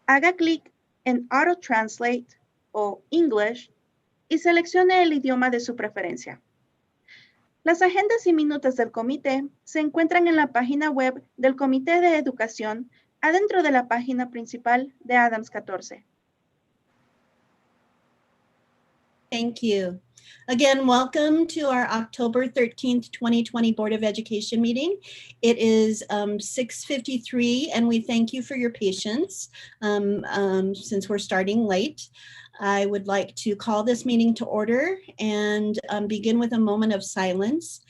Haga clic en Auto Translate o English y seleccione el idioma de su preferencia. Las agendas y minutos del comité se encuentran en la página web del Comité de Educación adentro de la página principal de Adams 14. Thank you. Again, welcome to our October 13th, 2020 Board of Education meeting. It is 6:53 and we thank you for your patience since we're starting late. I would like to call this meeting to order and begin with a moment of silence.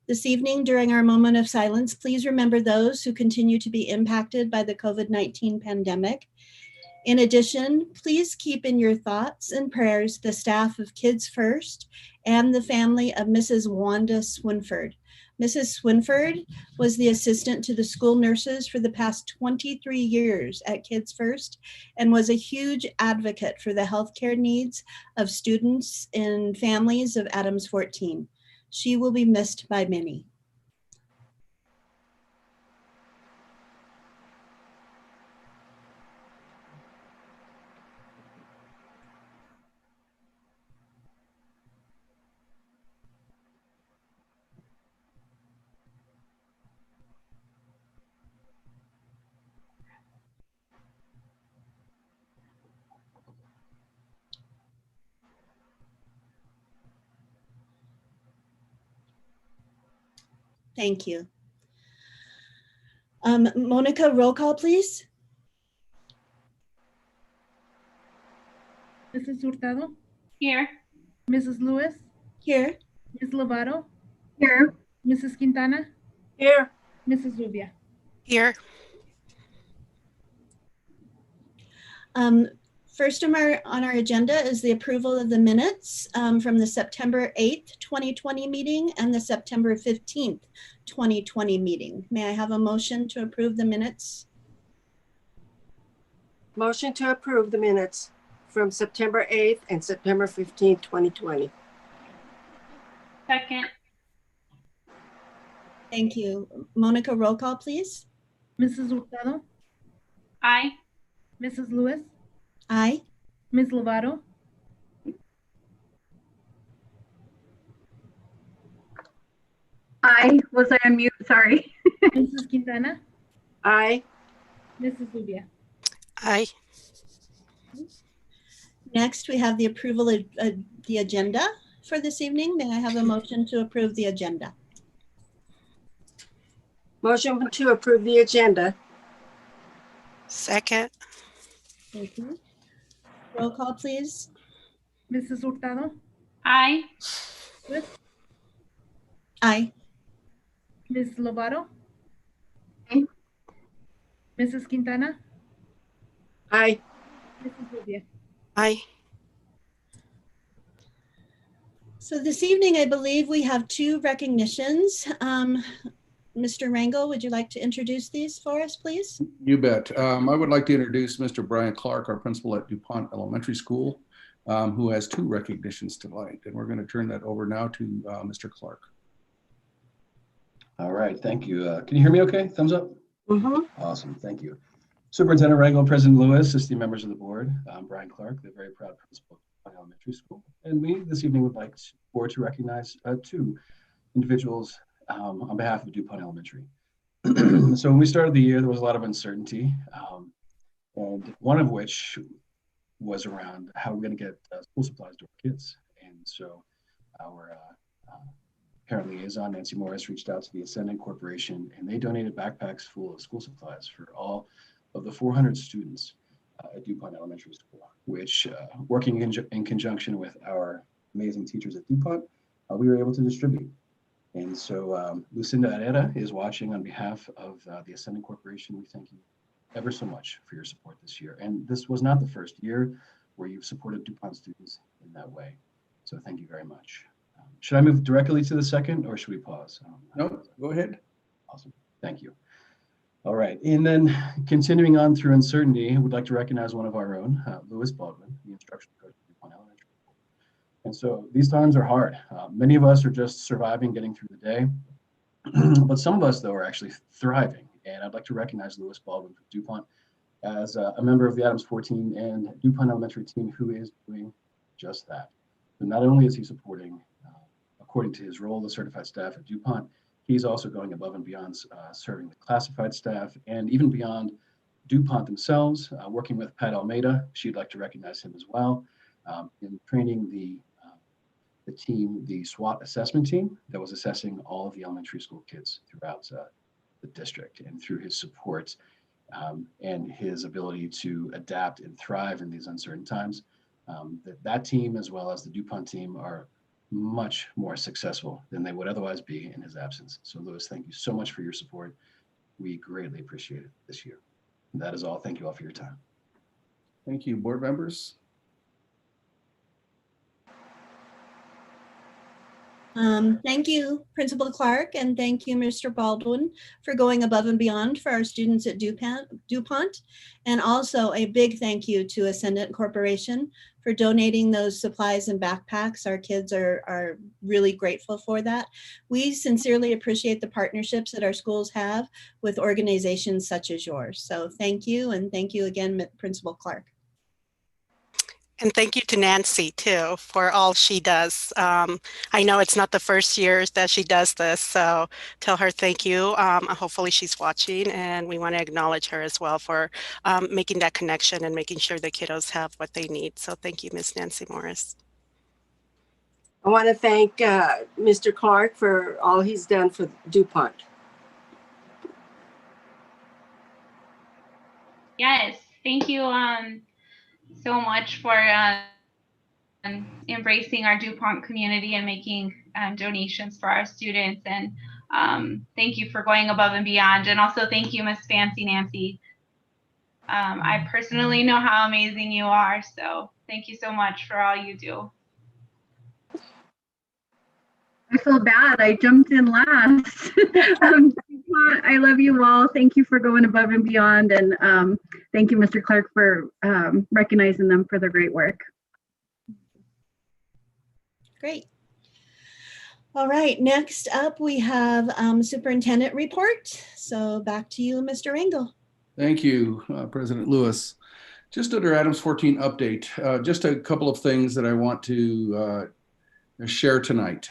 This evening, during our moment of silence, please remember those who continue to be impacted by the COVID-19 pandemic. In addition, please keep in your thoughts and prayers the staff of Kids First and the family of Mrs. Wanda Swinford. Mrs. Swinford was the assistant to the school nurses for the past 23 years at Kids First and was a huge advocate for the healthcare needs of students and families of Adams 14. She will be missed by many. Thank you. Monica, roll call, please. Mrs. Hurtado? Here. Mrs. Lewis? Here. Ms. Lovato? Here. Mrs. Quintana? Here. Mrs. Zubia? Here. First on our agenda is the approval of the minutes from the September 8th, 2020 meeting and the September 15th, 2020 meeting. May I have a motion to approve the minutes? Motion to approve the minutes from September 8th and September 15th, 2020. Second. Thank you. Monica, roll call, please. Mrs. Hurtado? Aye. Mrs. Lewis? Aye. Ms. Lovato? Aye. Was I on mute? Sorry. Mrs. Quintana? Aye. Mrs. Zubia? Aye. Next, we have the approval of the agenda for this evening. May I have a motion to approve the agenda? Motion to approve the agenda. Second. Thank you. Roll call, please. Mrs. Hurtado? Aye. Lewis? Aye. Ms. Lovato? Aye. Mrs. Quintana? Aye. Mrs. Zubia? Aye. So this evening, I believe we have two recognitions. Mr. Rangel, would you like to introduce these for us, please? You bet. I would like to introduce Mr. Brian Clark, our principal at DuPont Elementary School, who has two recognitions tonight. And we're going to turn that over now to Mr. Clark. All right, thank you. Can you hear me okay? Thumbs up? Mm-hmm. Awesome, thank you. Superintendent Rangel, President Lewis, esteemed members of the board, I'm Brian Clark, the very proud principal of DuPont Elementary School. And we this evening would like to recognize two individuals on behalf of DuPont Elementary. So when we started the year, there was a lot of uncertainty, and one of which was around how we're going to get school supplies to our kids. And so our parent liaison, Nancy Morris, reached out to the Ascendant Corporation, and they donated backpacks full of school supplies for all of the 400 students at DuPont Elementary School, which working in conjunction with our amazing teachers at DuPont, we were able to distribute. And so Lucinda Herrera is watching on behalf of the Ascendant Corporation. We thank you ever so much for your support this year. And this was not the first year where you've supported DuPont students in that way. So thank you very much. Should I move directly to the second or should we pause? No, go ahead. Awesome, thank you. All right, and then continuing on through uncertainty, I would like to recognize one of our own, Lewis Baldwin, the instructional coach at DuPont Elementary. And so these times are hard. Many of us are just surviving, getting through the day. But some of us, though, are actually thriving. And I'd like to recognize Lewis Baldwin from DuPont as a member of the Adams 14 and DuPont Elementary team who is doing just that. So not only is he supporting, according to his role, the certified staff at DuPont, he's also going above and beyond serving the classified staff and even beyond DuPont themselves, working with Pat Almeida. She'd like to recognize him as well in training the team, the SWAT assessment team that was assessing all of the elementary school kids throughout the district, and through his support and his ability to adapt and thrive in these uncertain times, that team as well as the DuPont team are much more successful than they would otherwise be in his absence. So Louis, thank you so much for your support. We greatly appreciate it this year. And that is all. Thank you all for your time. Thank you, board members. Thank you, Principal Clark, and thank you, Mr. Baldwin, for going above and beyond for our students at DuPont. And also a big thank you to Ascendant Corporation for donating those supplies and backpacks. Our kids are really grateful for that. We sincerely appreciate the partnerships that our schools have with organizations such as yours. So thank you, and thank you again, Principal Clark. And thank you to Nancy too for all she does. I know it's not the first year that she does this, so tell her thank you. Hopefully she's watching, and we want to acknowledge her as well for making that connection and making sure the kiddos have what they need. So thank you, Miss Nancy Morris. I want to thank Mr. Clark for all he's done for DuPont. Yes, thank you so much for embracing our DuPont community and making donations for our students. And thank you for going above and beyond. And also thank you, Miss Fancy Nancy. I personally know how amazing you are. So thank you so much for all you do. I feel bad. I jumped in last. I love you all. Thank you for going above and beyond. And thank you, Mr. Clark, for recognizing them for their great work. Great. All right, next up we have Superintendent report. So back to you, Mr. Engel. Thank you, President Lewis. Just under Adams 14 update, just a couple of things that I want to share tonight.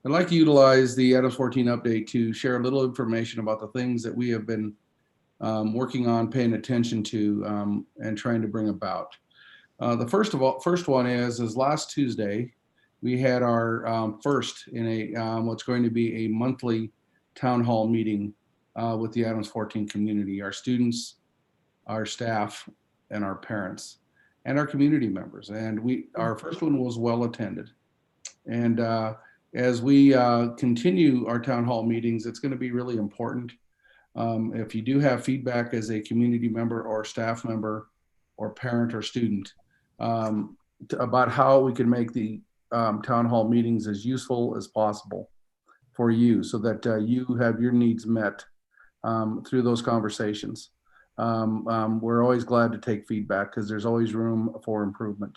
I'd like to utilize the Adams 14 update to share a little information about the things that we have been working on, paying attention to, and trying to bring about. The first one is last Tuesday, we had our first in a what's going to be a monthly town hall meeting with the Adams 14 community, our students, our staff, and our parents, and our community members. And our first one was well attended. And as we continue our town hall meetings, it's going to be really important. If you do have feedback as a community member or staff member or parent or student about how we can make the town hall meetings as useful as possible for you so that you have your needs met through those conversations. We're always glad to take feedback because there's always room for improvement.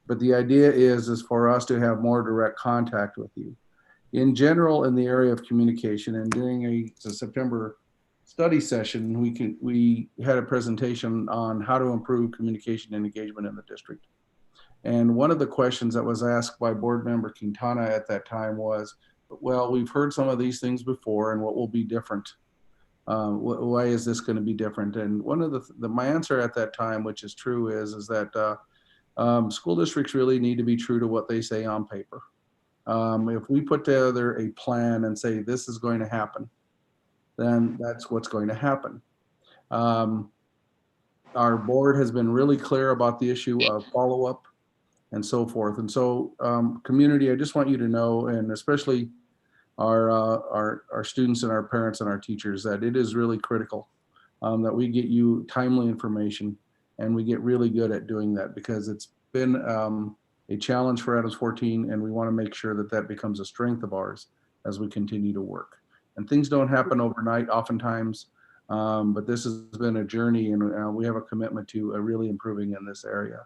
But the idea is for us to have more direct contact with you. In general, in the area of communication, and during a September study session, we had a presentation on how to improve communication and engagement in the district. And one of the questions that was asked by board member Quintana at that time was, well, we've heard some of these things before, and what will be different? Why is this going to be different? And one of my answer at that time, which is true, is that school districts really need to be true to what they say on paper. If we put together a plan and say this is going to happen, then that's what's going to happen. Our board has been really clear about the issue of follow-up and so forth. And so community, I just want you to know, and especially our students and our parents and our teachers, that it is really critical that we get you timely information, and we get really good at doing that because it's been a challenge for Adams 14, and we want to make sure that that becomes a strength of ours as we continue to work. And things don't happen overnight oftentimes, but this has been a journey, and we have a commitment to really improving in this area.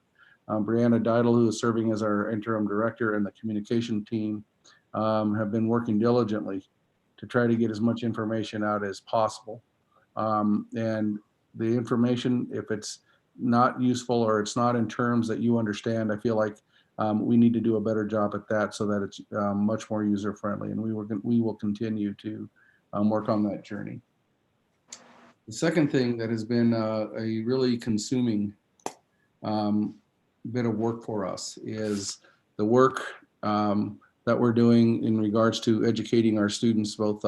Brianna Didle, who is serving as our interim director, and the communication team have been working diligently to try to get as much information out as possible. And the information, if it's not useful or it's not in terms that you understand, I feel like we need to do a better job at that so that it's much more user friendly, and we will continue to work on that journey. The second thing that has been a really consuming bit of work for us is the work that we're doing in regards to educating our students both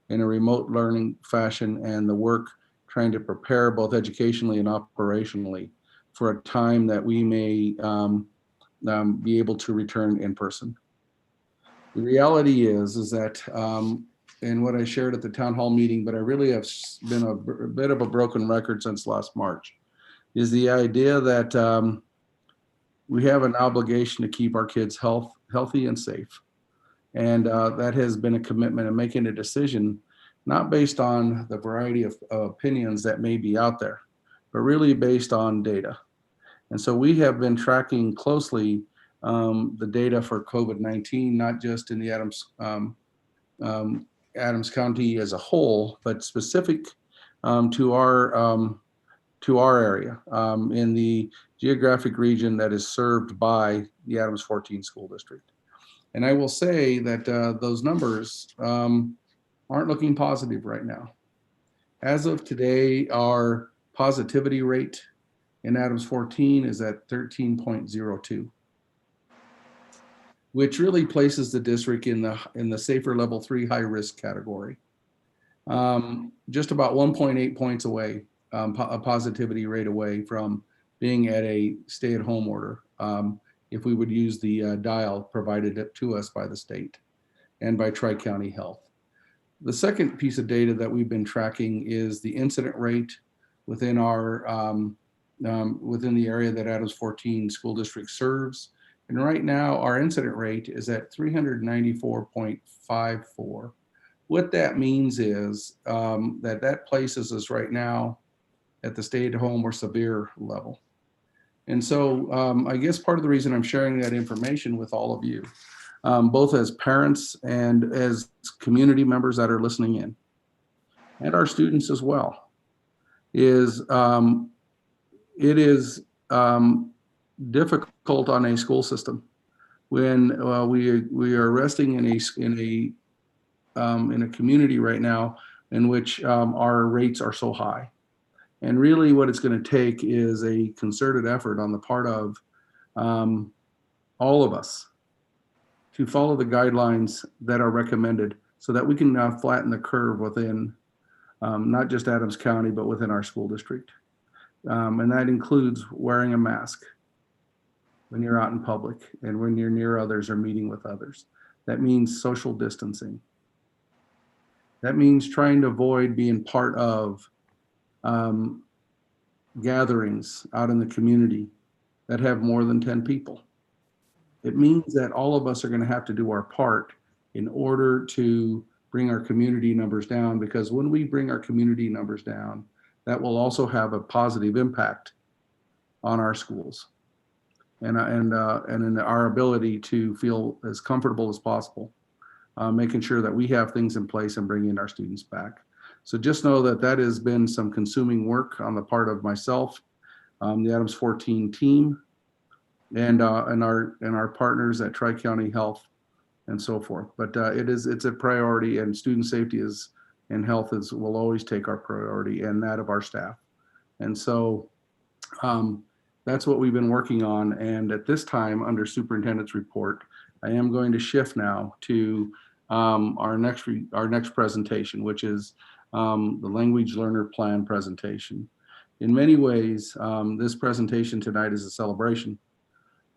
in a remote learning fashion, and the work trying to prepare both educationally and operationally for a time that we may be able to return in person. The reality is that, and what I shared at the town hall meeting, but I really have been a bit of a broken record since last March, is the idea that we have an obligation to keep our kids healthy and safe. And that has been a commitment and making a decision, not based on the variety of opinions that may be out there, but really based on data. And so we have been tracking closely the data for COVID-19, not just in the Adams County as a whole, but specific to our area in the geographic region that is served by the Adams 14 school district. And I will say that those numbers aren't looking positive right now. As of today, our positivity rate in Adams 14 is at 13.02, which really places the district in the safer level 3 high risk category. Just about 1.8 points away, a positivity rate away from being at a stay-at-home order, if we would use the dial provided to us by the state and by Tri-County Health. The second piece of data that we've been tracking is the incident rate within our within the area that Adams 14 school district serves. And right now our incident rate is at 394.54. What that means is that places us right now at the stay-at-home or severe level. And so I guess part of the reason I'm sharing that information with all of you, both as parents and as community members that are listening in, and our students as well, is it is difficult on a school system when we are resting in a community right now in which our rates are so high. And really what it's going to take is a concerted effort on the part of all of us to follow the guidelines that are recommended so that we can now flatten the curve within not just Adams County, but within our school district. And that includes wearing a mask when you're out in public and when you're near others or meeting with others. That means social distancing. That means trying to avoid being part of gatherings out in the community that have more than 10 people. It means that all of us are going to have to do our part in order to bring our community numbers down, because when we bring our community numbers down, that will also have a positive impact on our schools and in our ability to feel as comfortable as possible, making sure that we have things in place and bringing our students back. So just know that that has been some consuming work on the part of myself, the Adams 14 team, and our partners at Tri-County Health and so forth. But it's a priority, and student safety and health will always take our priority and that of our staff. And so that's what we've been working on. And at this time, under Superintendent's report, I am going to shift now to our next presentation, which is the Language Learner Plan presentation. In many ways, this presentation tonight is a celebration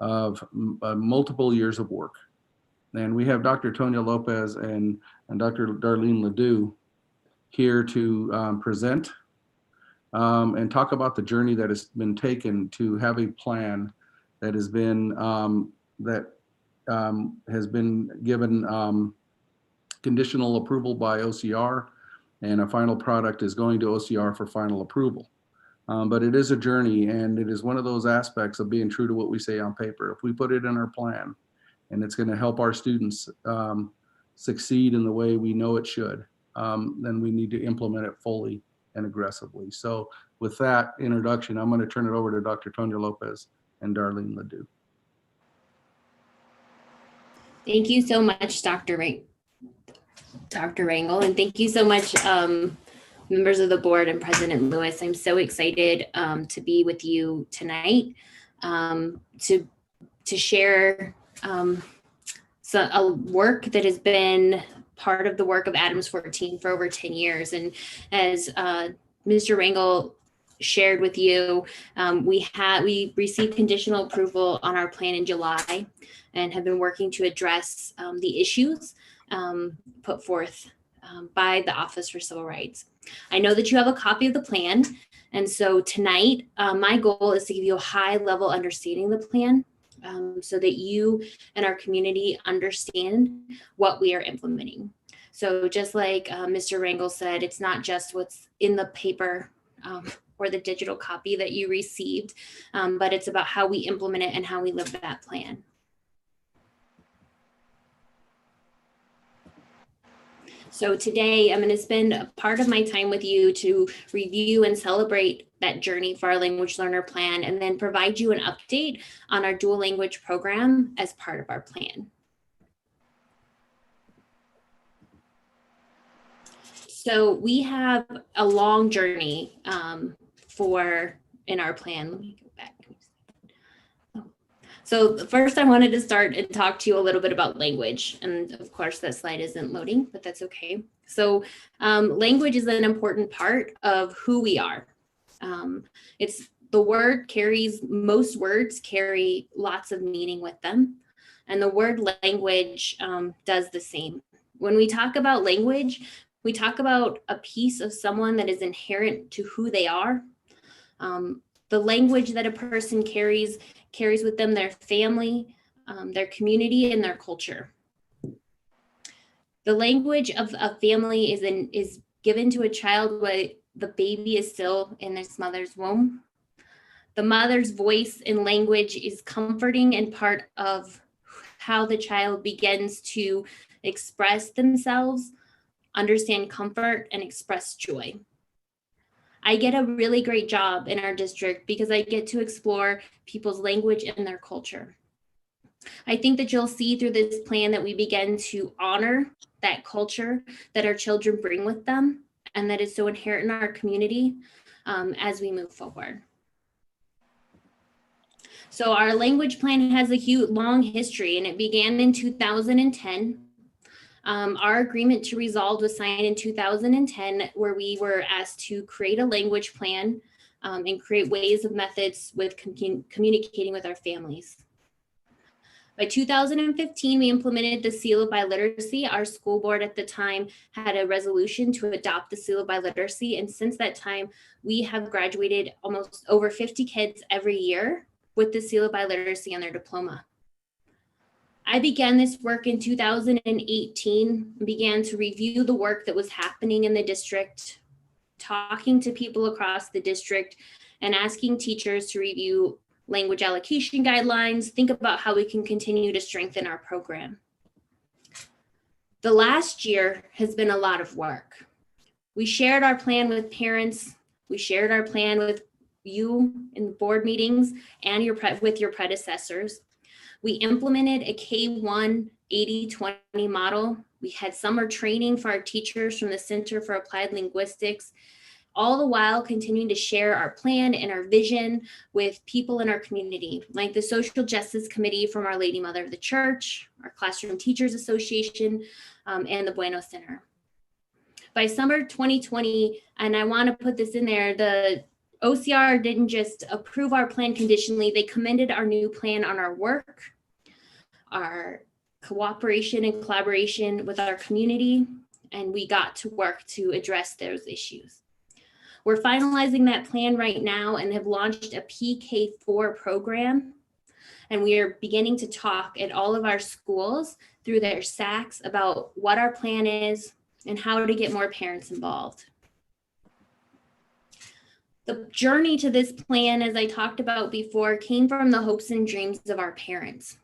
of multiple years of work. And we have Dr. Tonya Lopez and Dr. Darlene Ledoux here to present and talk about the journey that has been taken to have a plan that has been given conditional approval by OCR, and a final product is going to OCR for final approval. But it is a journey, and it is one of those aspects of being true to what we say on paper. If we put it in our plan and it's going to help our students succeed in the way we know it should, then we need to implement it fully and aggressively. So with that introduction, I'm going to turn it over to Dr. Tonya Lopez and Darlene Ledoux. Thank you so much, Dr. Rangel, and thank you so much, members of the board and President Lewis. I'm so excited to be with you tonight to share a work that has been part of the work of Adams 14 for over 10 years. And as Mr. Rangel shared with you, we received conditional approval on our plan in July and have been working to address the issues put forth by the Office for Civil Rights. I know that you have a copy of the plan. And so tonight, my goal is to give you a high level understanding of the plan so that you and our community understand what we are implementing. So just like Mr. Rangel said, it's not just what's in the paper or the digital copy that you received, but it's about how we implement it and how we live that plan. So today I'm going to spend a part of my time with you to review and celebrate that journey for our language learner plan, and then provide you an update on our dual language program as part of our plan. So we have a long journey in our plan. Let me go back. So first I wanted to start and talk to you a little bit about language. And of course that slide isn't loading, but that's okay. So language is an important part of who we are. Most words carry lots of meaning with them. And the word language does the same. When we talk about language, we talk about a piece of someone that is inherent to who they are. The language that a person carries with them their family, their community, and their culture. The language of a family is given to a child when the baby is still in its mother's womb. The mother's voice and language is comforting and part of how the child begins to express themselves, understand comfort, and express joy. I get a really great job in our district because I get to explore people's language and their culture. I think that you'll see through this plan that we begin to honor that culture that our children bring with them and that is so inherent in our community as we move forward. So our language plan has a huge, long history, and it began in 2010. Our agreement to resolve was signed in 2010, where we were asked to create a language plan and create ways of methods with communicating with our families. By 2015, we implemented the Seal of Biliteracy. Our school board at the time had a resolution to adopt the Seal of Biliteracy. And since that time, we have graduated almost over 50 kids every year with the Seal of Biliteracy on their diploma. I began this work in 2018, began to review the work that was happening in the district, talking to people across the district, and asking teachers to review language allocation guidelines, think about how we can continue to strengthen our program. The last year has been a lot of work. We shared our plan with parents. We shared our plan with you in board meetings and with your predecessors. We implemented a K-1 80-20 model. We had summer training for our teachers from the Center for Applied Linguistics, all the while continuing to share our plan and our vision with people in our community, like the Social Justice Committee from Our Lady Mother of the Church, our Classroom Teachers Association, and the Bueno Center. By summer 2020, and I want to put this in there, the OCR didn't just approve our plan conditionally, they commended our new plan on our work, our cooperation and collaboration with our community, and we got to work to address those issues. We're finalizing that plan right now and have launched a PK4 program. And we are beginning to talk at all of our schools through their SACs about what our plan is and how to get more parents involved. The journey to this plan, as I talked about before, came from the hopes and dreams of our parents.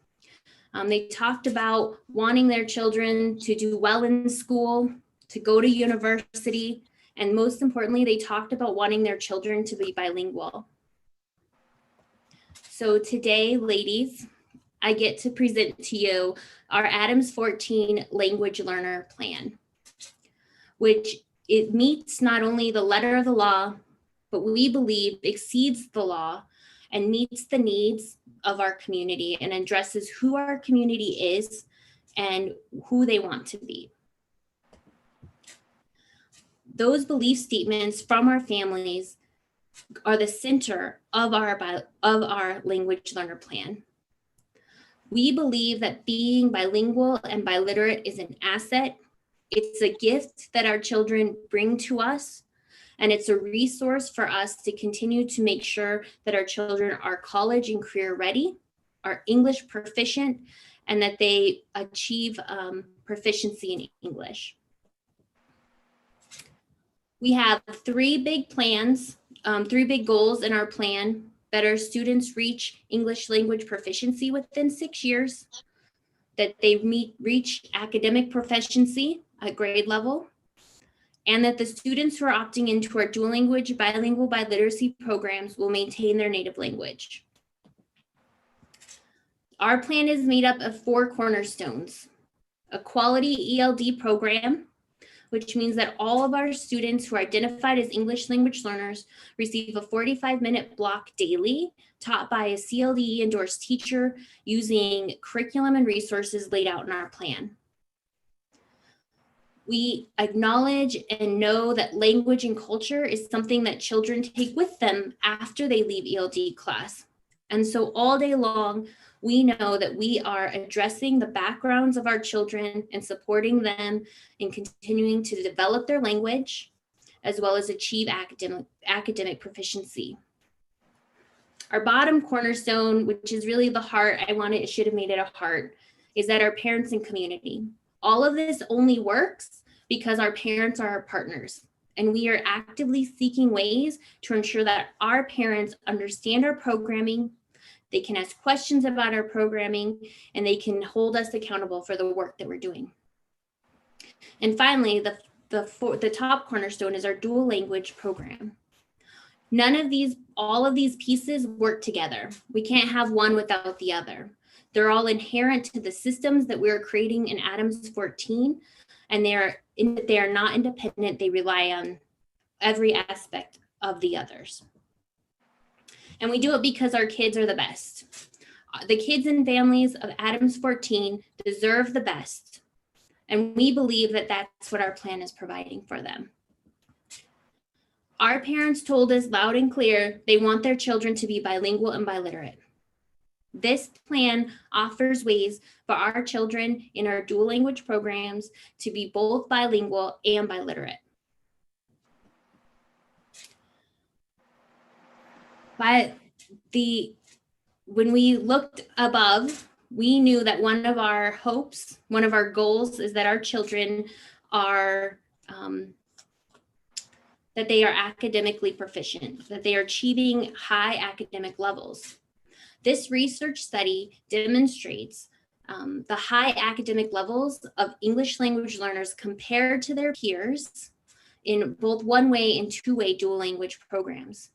They talked about wanting their children to do well in school, to go to university, And most importantly, they talked about wanting their children to be bilingual. So today, ladies, I get to present to you our Adams 14 Language Learner Plan, which it meets not only the letter of the law, but we believe exceeds the law and meets the needs of our community and addresses who our community is and who they want to be. Those belief statements from our families are the center of our language learner plan. We believe that being bilingual and biliterate is an asset. It's a gift that our children bring to us, and it's a resource for us to continue to make sure that our children are college and career ready, are English proficient, and that they achieve proficiency in English. We have three big plans, three big goals in our plan: that our students reach English language proficiency within 6 years, that they reach academic proficiency at grade level, and that the students who are opting into our dual language, bilingual, biliteracy programs will maintain their native language. Our plan is made up of 4 cornerstones: a quality ELD program, which means that all of our students who are identified as English language learners receive a 45-minute block daily, taught by a CLDE endorsed teacher using curriculum and resources laid out in our plan. We acknowledge and know that language and culture is something that children take with them after they leave ELD class. And so all day long, we know that we are addressing the backgrounds of our children and supporting them in continuing to develop their language, as well as achieve academic proficiency. Our bottom cornerstone, which is really the heart, should have made it a heart, is that our parents and community. All of this only works because our parents are our partners, and we are actively seeking ways to ensure that our parents understand our programming, they can ask questions about our programming, and they can hold us accountable for the work that we're doing. And finally, the top cornerstone is our dual language program. All of these pieces work together. We can't have one without the other. They're all inherent to the systems that we're creating in Adams 14, and they are not independent. They rely on every aspect of the others. And we do it because our kids are the best. The kids and families of Adams 14 deserve the best. And we believe that that's what our plan is providing for them. Our parents told us loud and clear they want their children to be bilingual and biliterate. This plan offers ways for our children in our dual language programs to be both bilingual and biliterate. But when we looked above, we knew that one of our hopes, one of our goals is that our children are, that they are academically proficient, that they are achieving high academic levels. This research study demonstrates the high academic levels of English language learners compared to their peers in both one-way and two-way dual language programs.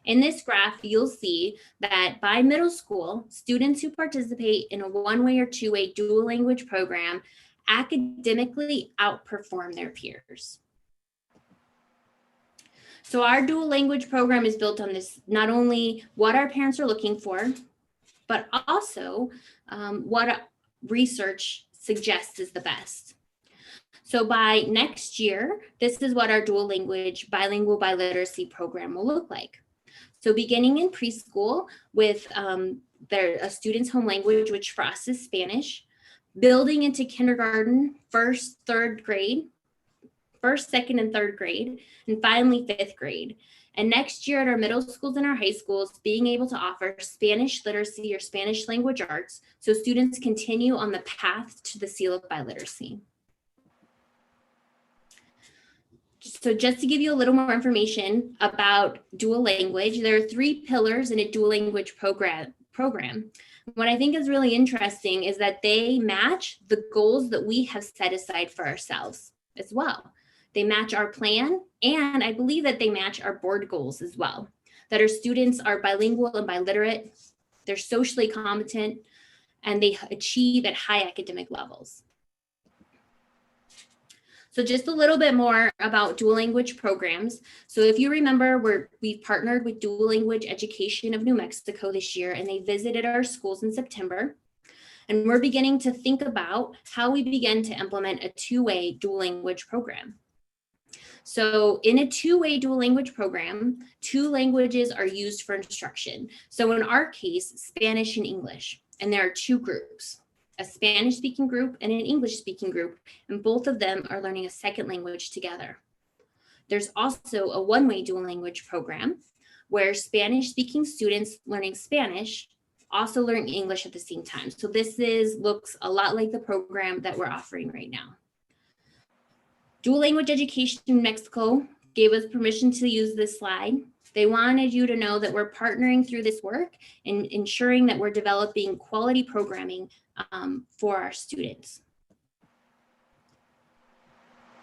In this graph, you'll see that by middle school, students who participate in a one-way or two-way dual language program academically outperform their peers. So our dual language program is built on this, not only what our parents are looking for, but also what research suggests is the best. So by next year, this is what our dual language bilingual biliteracy program will look like. So beginning in preschool with a student's home language, which for us is Spanish, building into kindergarten, first, second, and third grade, and finally 5th grade. And next year at our middle schools and our high schools, being able to offer Spanish literacy or Spanish language arts, so students continue on the path to the seal of biliteracy. So just to give you a little more information about dual language, there are 3 pillars in a dual language program. What I think is really interesting is that they match the goals that we have set aside for ourselves as well. They match our plan, and I believe that they match our board goals as well, that our students are bilingual and biliterate, they're socially competent, and they achieve at high academic levels. So just a little bit more about dual language programs. So if you remember, we've partnered with Dual Language Education of New Mexico this year, and they visited our schools in September. And we're beginning to think about how we begin to implement a two-way dual language program. So in a two-way dual language program, two languages are used for instruction. So in our case, Spanish and English, and there are two groups, a Spanish speaking group and an English speaking group, and both of them are learning a second language together. There's also a one-way dual language program where Spanish speaking students learning Spanish also learn English at the same time. So this looks a lot like the program that we're offering right now. Dual Language Education in Mexico gave us permission to use this slide. They wanted you to know that we're partnering through this work and ensuring that we're developing quality programming for our students.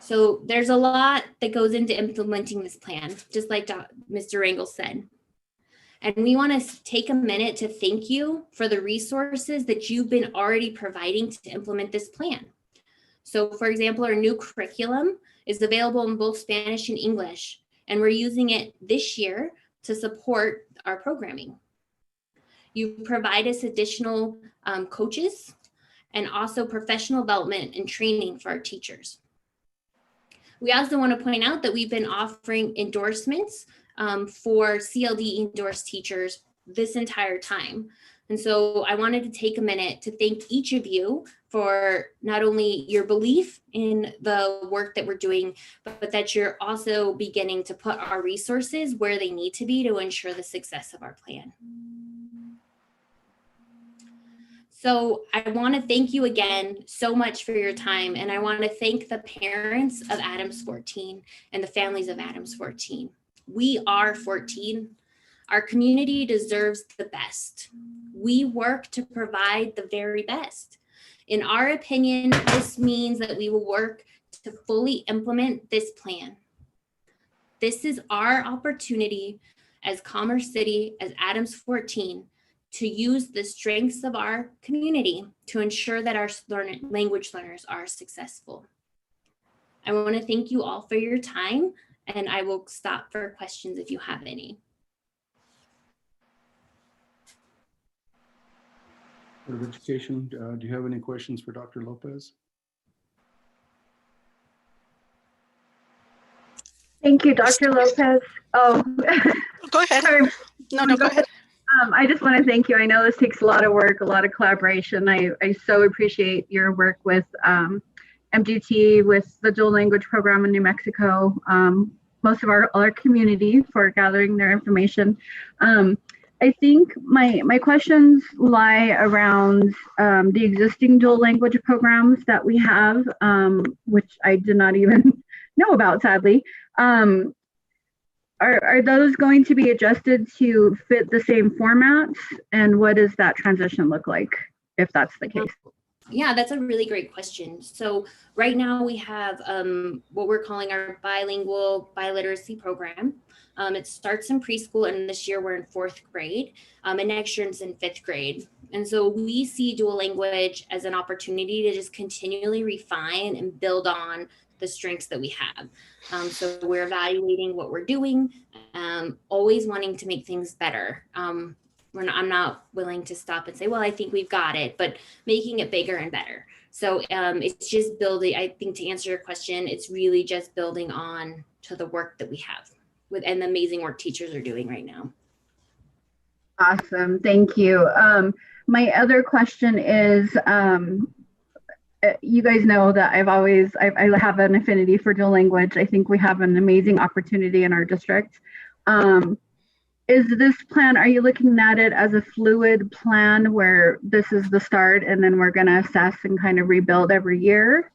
So there's a lot that goes into implementing this plan, just like Mr. Rangel said. And we want to take a minute to thank you for the resources that you've been already providing to implement this plan. So for example, our new curriculum is available in both Spanish and English, and we're using it this year to support our programming. You provide us additional coaches and also professional development and training for our teachers. We also want to point out that we've been offering endorsements for CLD endorsed teachers this entire time. And so I wanted to take a minute to thank each of you for not only your belief in the work that we're doing, but that you're also beginning to put our resources where they need to be to ensure the success of our plan. So I want to thank you again so much for your time. And I want to thank the parents of Adams 14 and the families of Adams 14. We are 14. Our community deserves the best. We work to provide the very best. In our opinion, this means that we will work to fully implement this plan. This is our opportunity as Commerce City, as Adams 14, to use the strengths of our community to ensure that our language learners are successful. I want to thank you all for your time, and I will stop for questions if you have any. Board of Education, do you have any questions for Dr. Lopez? Thank you, Dr. Lopez. Oh, Go ahead. sorry. No, go ahead. I just want to thank you. I know this takes a lot of work, a lot of collaboration. I so appreciate your work with MGT, with the dual language program in New Mexico, most of our community for gathering their information. I think my questions lie around the existing dual language programs that we have, which I did not even know about, sadly. Are those going to be adjusted to fit the same formats? And what does that transition look like if that's the case? Yeah, that's a really great question. So right now we have what we're calling our bilingual biliteracy program. It starts in preschool, and this year we're in 4th grade, and next year it's in 5th grade. And so we see dual language as an opportunity to just continually refine and build on the strengths that we have. So we're evaluating what we're doing, always wanting to make things better. I'm not willing to stop and say, well, I think we've got it, but making it bigger and better. So it's just building, I think to answer your question, it's really just building on to the work that we have and the amazing work teachers are doing right now. Awesome, thank you. My other question is, you guys know that I have an affinity for dual language. I think we have an amazing opportunity in our district. Is this plan, are you looking at it as a fluid plan where this is the start and then we're going to assess and kind of rebuild every year?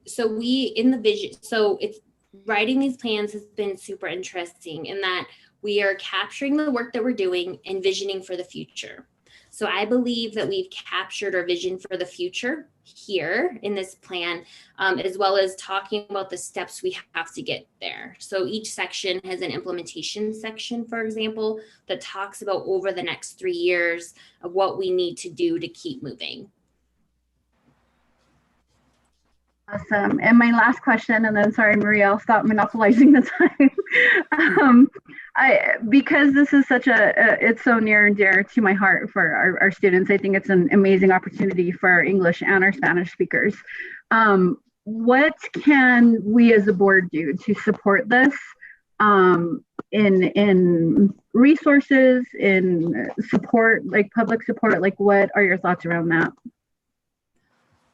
So in the vision, so it's writing these plans has been super interesting in that we are capturing the work that we're doing and visioning for the future. So I believe that we've captured our vision for the future here in this plan, as well as talking about the steps we have to get there. So each section has an implementation section, for example, that talks about over the next 3 years of what we need to do to keep moving. Awesome. And my last question, and then sorry, Maria, I'll stop monopolizing the time. Because this is such it's so near and dear to my heart for our students. I think it's an amazing opportunity for our English and our Spanish speakers. What can we as a board do to support this in resources, in support, like public support? Like, what are your thoughts around that?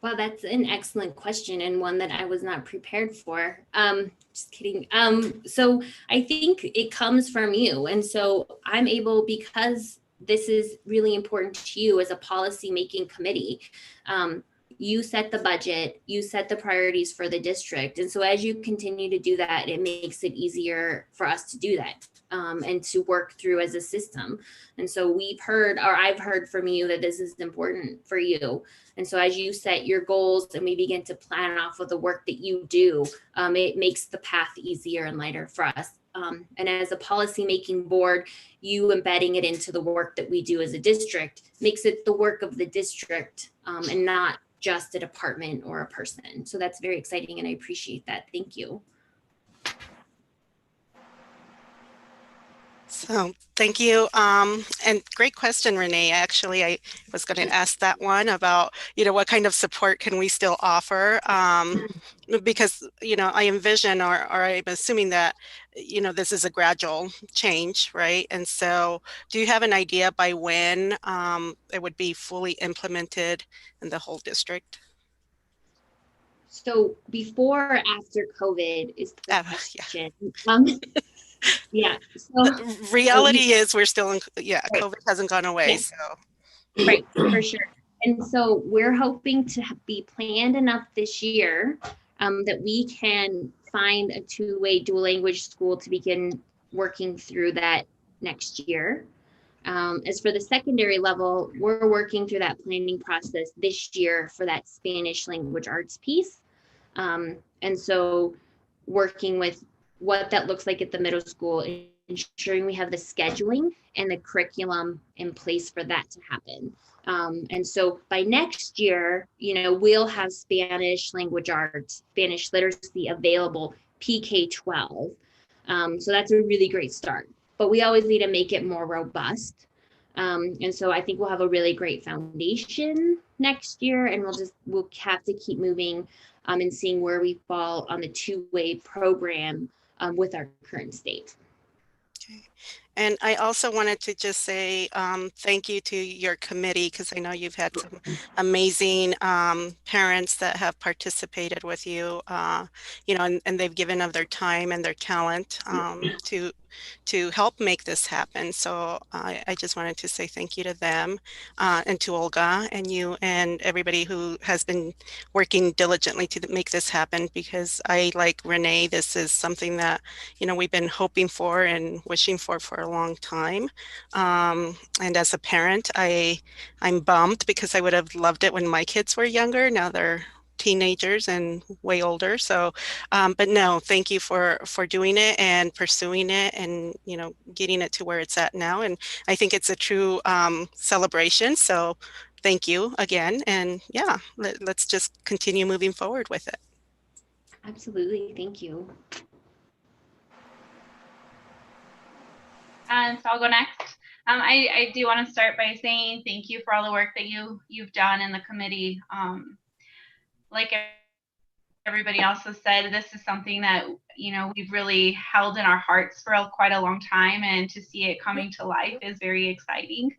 Well, that's an excellent question and one that I was not prepared for. Just kidding. So I think it comes from you. And so I'm able, because this is really important to you as a policy making committee, you set the budget, you set the priorities for the district. And so as you continue to do that, it makes it easier for us to do that and to work through as a system. And so we've heard, or I've heard from you, that this is important for you. And so as you set your goals and we begin to plan off of the work that you do, it makes the path easier and lighter for us. And as a policy making board, you embedding it into the work that we do as a district makes it the work of the district and not just a department or a person. So that's very exciting and I appreciate that. Thank you. So thank you. And great question, Renee. Actually, I was going to ask that one about, what kind of support can we still offer? Because, I envision or I'm assuming that, this is a gradual change, right? And so do you have an idea by when it would be fully implemented in the whole district? So before or after COVID is the question. Yeah. So reality is we're still in, right. COVID hasn't gone away. Yeah. So right, for sure. And so we're hoping to be planned enough this year that we can find a two-way dual language school to begin working through that next year. As for the secondary level, we're working through that planning process this year for that Spanish language arts piece. And so working with what that looks like at the middle school, ensuring we have the scheduling and the curriculum in place for that to happen. And so by next year, we'll have Spanish language arts, Spanish literacy available PK-12. So that's a really great start, but we always need to make it more robust. And so I think we'll have a really great foundation next year, and we'll have to keep moving and seeing where we fall on the two-way program with our current state. Okay. And I also wanted to just say thank you to your committee, because I know you've had some amazing parents that have participated with you, and they've given of their time and their talent to help make this happen. So I just wanted to say thank you to them and to Olga and you and everybody who has been working diligently to make this happen, because I, like Renee, this is something that, we've been hoping for and wishing for a long time. And as a parent, I'm bummed because I would have loved it when my kids were younger. Now they're teenagers and way older. So, but no, thank you for doing it and pursuing it and, getting it to where it's at now. And I think it's a true celebration. So thank you again. And yeah, let's just continue moving forward with it. Absolutely. Thank you. So I'll go next. I do want to start by saying thank you for all the work that you've done in the committee. Like everybody else has said, this is something that we've really held in our hearts for quite a long time, and to see it coming to life is very exciting.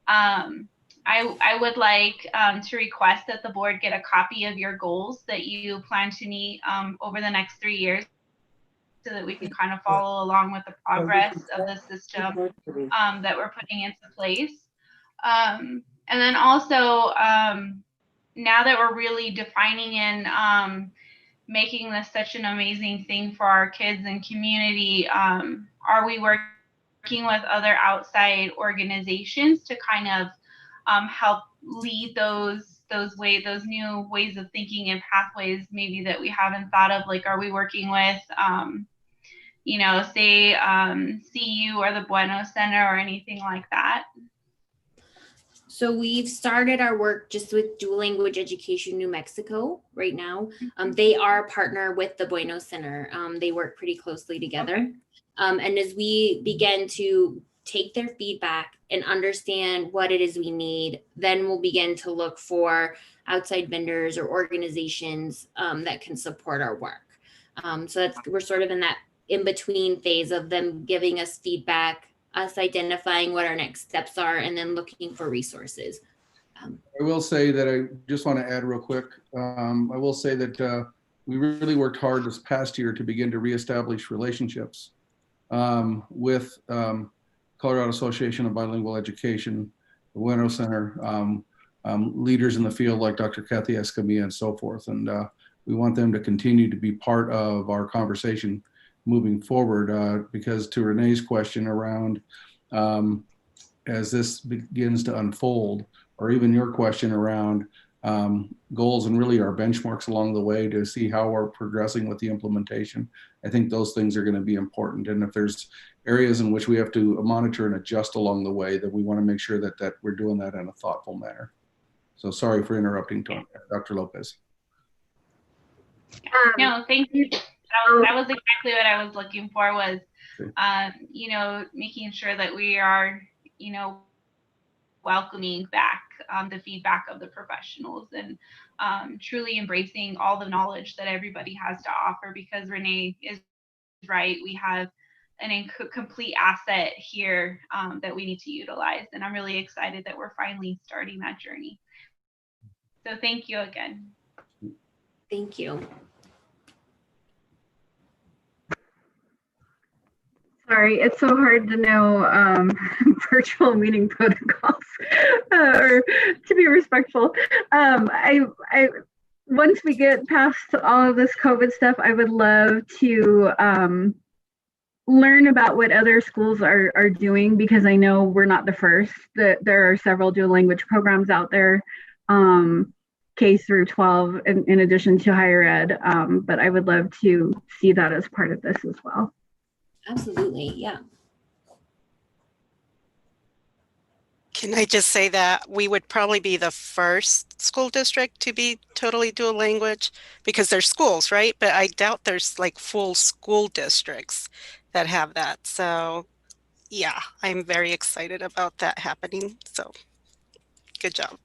I would like to request that the board get a copy of your goals that you plan to meet over the next 3 years, so that we can kind of follow along with the progress of the system that we're putting into place. And then also, now that we're really defining and making this such an amazing thing for our kids and community, are we working with other outside organizations to kind of help lead those those new ways of thinking and pathways maybe that we haven't thought of? Like, are we working with, say CU or the Bueno Center or anything like that? So we've started our work just with Dual Language Education New Mexico right now. They are a partner with the Bueno Center. They work pretty closely together. Okay. And as we begin to take their feedback and understand what it is we need, then we'll begin to look for outside vendors or organizations that can support our work. So we're sort of in that in-between phase of them giving us feedback, us identifying what our next steps are, and then looking for resources. I will say that I just want to add real quick. I will say that we really worked hard this past year to begin to reestablish relationships with Colorado Association of Bilingual Education, the Bueno Center, leaders in the field like Dr. Kathy Escamilla and so forth. And we want them to continue to be part of our conversation moving forward, because to Renee's question around as this begins to unfold, or even your question around goals and really our benchmarks along the way to see how we're progressing with the implementation, I think those things are going to be important. And if there's areas in which we have to monitor and adjust along the way, that we want to make sure that we're doing that in a thoughtful manner. So sorry for interrupting, Dr. Lopez. No, thank you. That was exactly what I was looking for, was, making sure that we are, welcoming back the feedback of the professionals and truly embracing all the knowledge that everybody has to offer, because Renee is right. We have an complete asset here that we need to utilize. And I'm really excited that we're finally starting that journey. So thank you again. Thank you. Sorry, it's so hard to know virtual meeting protocols or to be respectful. I once we get past all of this COVID stuff, I would love to learn about what other schools are doing, because I know we're not the first. That there are several dual language programs out there, K through 12, in addition to higher ed. But I would love to see that as part of this as well. Absolutely, yeah. Can I just say that we would probably be the first school district to be totally dual language, because there's schools, right? But I doubt there's like full school districts that have that. So yeah, I'm very excited about that happening. So good job.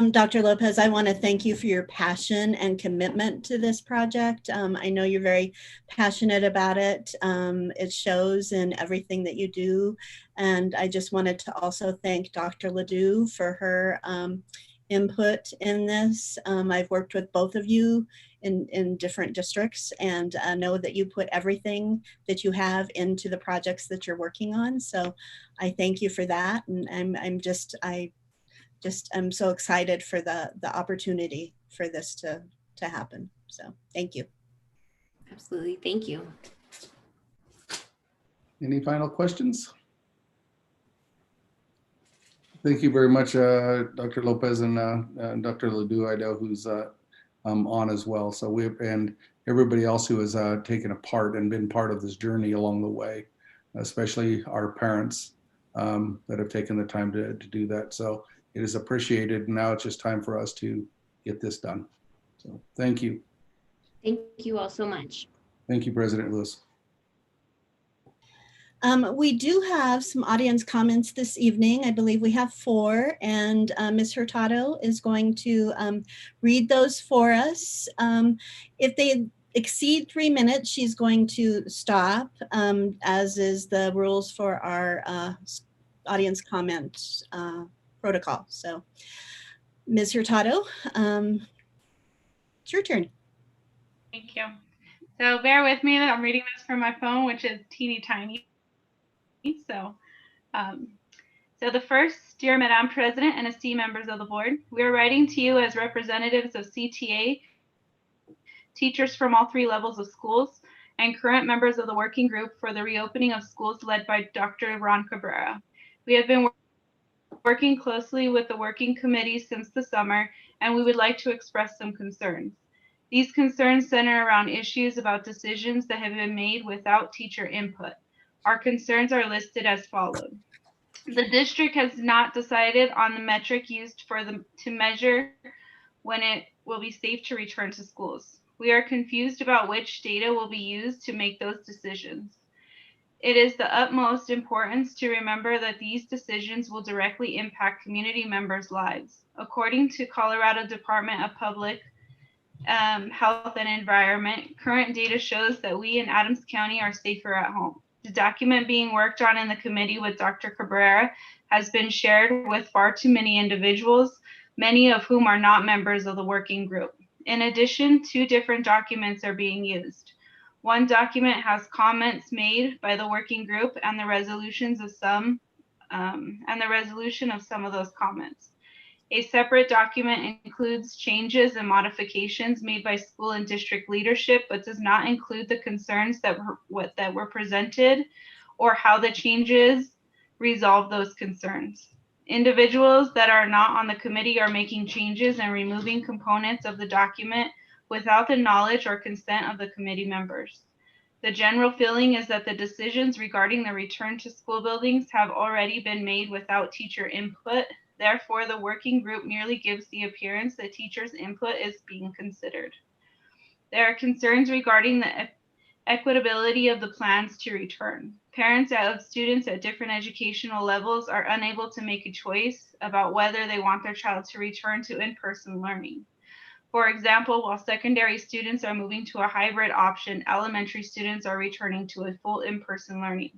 Dr. Lopez, I want to thank you for your passion and commitment to this project. I know you're very passionate about it. It shows in everything that you do. And I just wanted to also thank Dr. Ledoux for her input in this. I've worked with both of you in different districts, and know that you put everything that you have into the projects that you're working on. So I thank you for that. And I'm so excited for the opportunity for this to happen. So thank you. Absolutely, thank you. Any final questions? Thank you very much, Dr. Lopez and Dr. Ledoux, I know, who's on as well. So and everybody else who has taken a part and been part of this journey along the way, especially our parents that have taken the time to do that. So it is appreciated. Now it's just time for us to get this done. So thank you. Thank you all so much. Thank you, President Lewis. We do have some audience comments this evening. I believe we have 4, and Ms. Hurtado is going to read those for us. If they exceed 3 minutes, she's going to stop, as is the rules for our audience comment protocol. So Ms. Hurtado, it's your turn. Thank you. So bear with me that I'm reading this from my phone, which is teeny tiny. So the first, dear Madam President and esteemed members of the board, we are writing to you as representatives of CTA, teachers from all 3 levels of schools, and current members of the working group for the reopening of schools led by Dr. Ron Cabrera. We have been working closely with the working committee since the summer, and we would like to express some concerns. These concerns center around issues about decisions that have been made without teacher input. Our concerns are listed as follows. The district has not decided on the metric used to measure when it will be safe to return to schools. We are confused about which data will be used to make those decisions. It is the utmost importance to remember that these decisions will directly impact community members' lives. According to Colorado Department of Public Health and Environment, current data shows that we in Adams County are safer at home. The document being worked on in the committee with Dr. Cabrera has been shared with far too many individuals, many of whom are not members of the working group. In addition, 2 different documents are being used. One document has comments made by the working group and the resolution of some of those comments. A separate document includes changes and modifications made by school and district leadership, but does not include the concerns that were presented or how the changes resolve those concerns. Individuals that are not on the committee are making changes and removing components of the document without the knowledge or consent of the committee members. The general feeling is that the decisions regarding the return to school buildings have already been made without teacher input. Therefore, the working group merely gives the appearance that teachers' input is being considered. There are concerns regarding the equitability of the plans to return. Parents of students at different educational levels are unable to make a choice about whether they want their child to return to in-person learning. For example, while secondary students are moving to a hybrid option, elementary students are returning to a full in-person learning.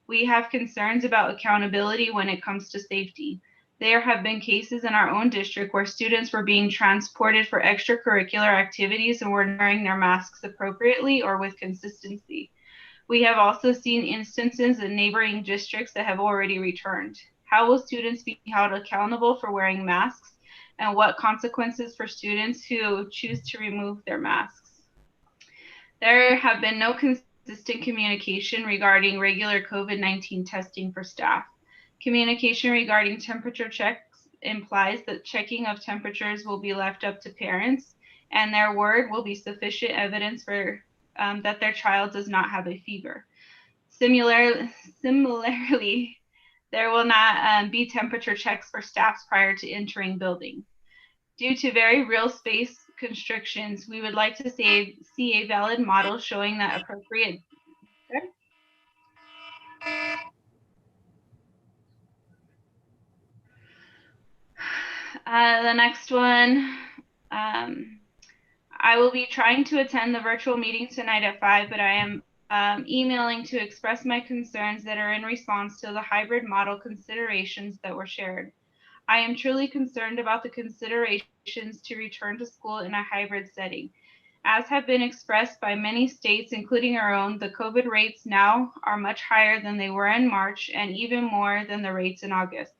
We have concerns about accountability when it comes to safety. There have been cases in our own district where students were being transported for extracurricular activities and were wearing their masks appropriately or with consistency. We have also seen instances in neighboring districts that have already returned. How will students be held accountable for wearing masks? And what consequences for students who choose to remove their masks? There have been no consistent communication regarding regular COVID-19 testing for staff. Communication regarding temperature checks implies that checking of temperatures will be left up to parents, and their word will be sufficient evidence for that their child does not have a fever. Similarly, there will not be temperature checks for staff prior to entering building. Due to very real space constrictions, we would like to see a valid model showing that appropriate. The next one, I will be trying to attend the virtual meeting tonight at 5, but I am emailing to express my concerns that are in response to the hybrid model considerations that were shared. I am truly concerned about the considerations to return to school in a hybrid setting. As have been expressed by many states, including our own, the COVID rates now are much higher than they were in March and even more than the rates in August.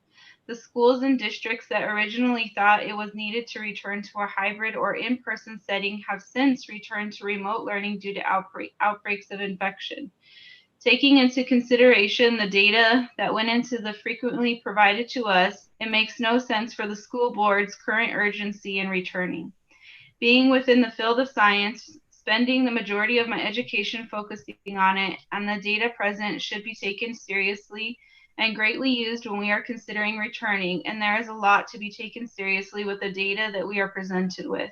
The schools and districts that originally thought it was needed to return to a hybrid or in-person setting have since returned to remote learning due to outbreaks of infection. Taking into consideration the data that went into the frequently provided to us, it makes no sense for the school board's current urgency in returning. Being within the field of science, spending the majority of my education focusing on it, and the data present should be taken seriously and greatly used when we are considering returning, and there is a lot to be taken seriously with the data that we are presented with.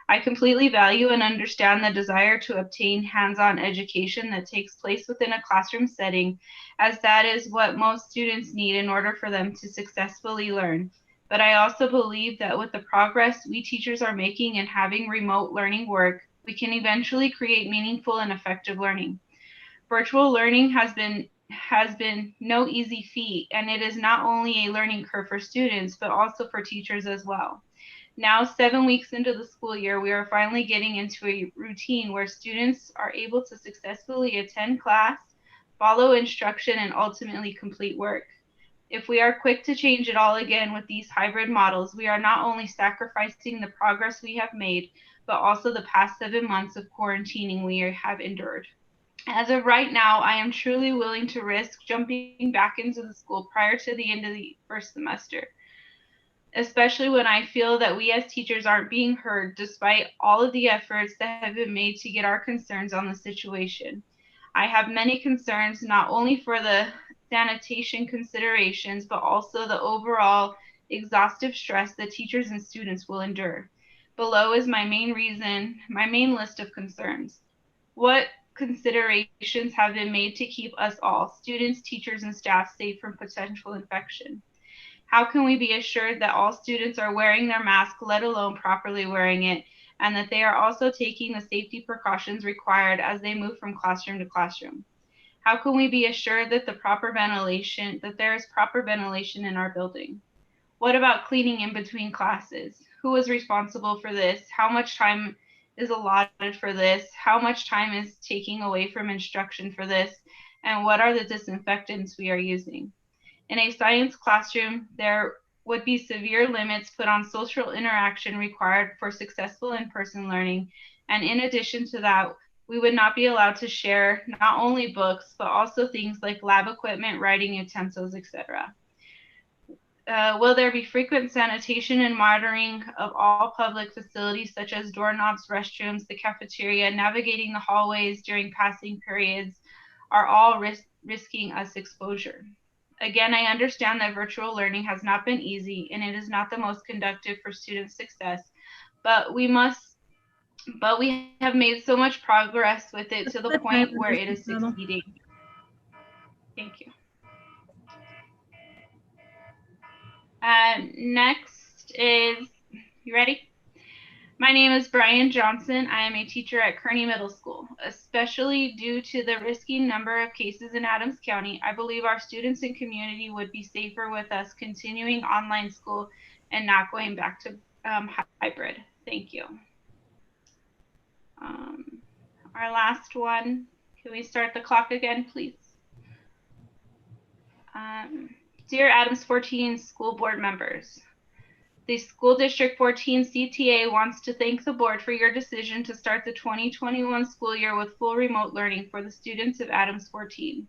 I completely value and understand the desire to obtain hands-on education that takes place within a classroom setting, as that is what most students need in order for them to successfully learn. But I also believe that with the progress we teachers are making in having remote learning work, we can eventually create meaningful and effective learning. Virtual learning has been no easy feat, and it is not only a learning curve for students, but also for teachers as well. Now, 7 weeks into the school year, we are finally getting into a routine where students are able to successfully attend class, follow instruction, and ultimately complete work. If we are quick to change it all again with these hybrid models, we are not only sacrificing the progress we have made, but also the past 7 months of quarantining we have endured. As of right now, I am truly willing to risk jumping back into the school prior to the end of the first semester, especially when I feel that we as teachers aren't being heard despite all of the efforts that have been made to get our concerns on the situation. I have many concerns, not only for the sanitation considerations, but also the overall exhaustive stress that teachers and students will endure. Below is my main list of concerns. What considerations have been made to keep us all, students, teachers, and staff, safe from potential infection? How can we be assured that all students are wearing their mask, let alone properly wearing it, and that they are also taking the safety precautions required as they move from classroom to classroom? How can we be assured that there is proper ventilation in our building? What about cleaning in between classes? Who is responsible for this? How much time is allotted for this? How much time is taking away from instruction for this? And what are the disinfectants we are using? In a science classroom, there would be severe limits put on social interaction required for successful in-person learning. And in addition to that, we would not be allowed to share not only books, but also things like lab equipment, writing utensils, etc. Will there be frequent sanitation and monitoring of all public facilities such as doorknobs, restrooms, the cafeteria, navigating the hallways during passing periods are all risking us exposure? Again, I understand that virtual learning has not been easy and it is not the most conducive for student success, but we have made so much progress with it to the point where it is succeeding. Thank you. Next is, you ready? My name is Brian Johnson. I am a teacher at Kearney Middle School. Especially due to the risky number of cases in Adams County, I believe our students and community would be safer with us continuing online school and not going back to hybrid. Thank you. Our last one, can we start the clock again, please? Dear Adams 14 school board members, the School District 14 CTA wants to thank the board for your decision to start the 2021 school year with full remote learning for the students of Adams 14.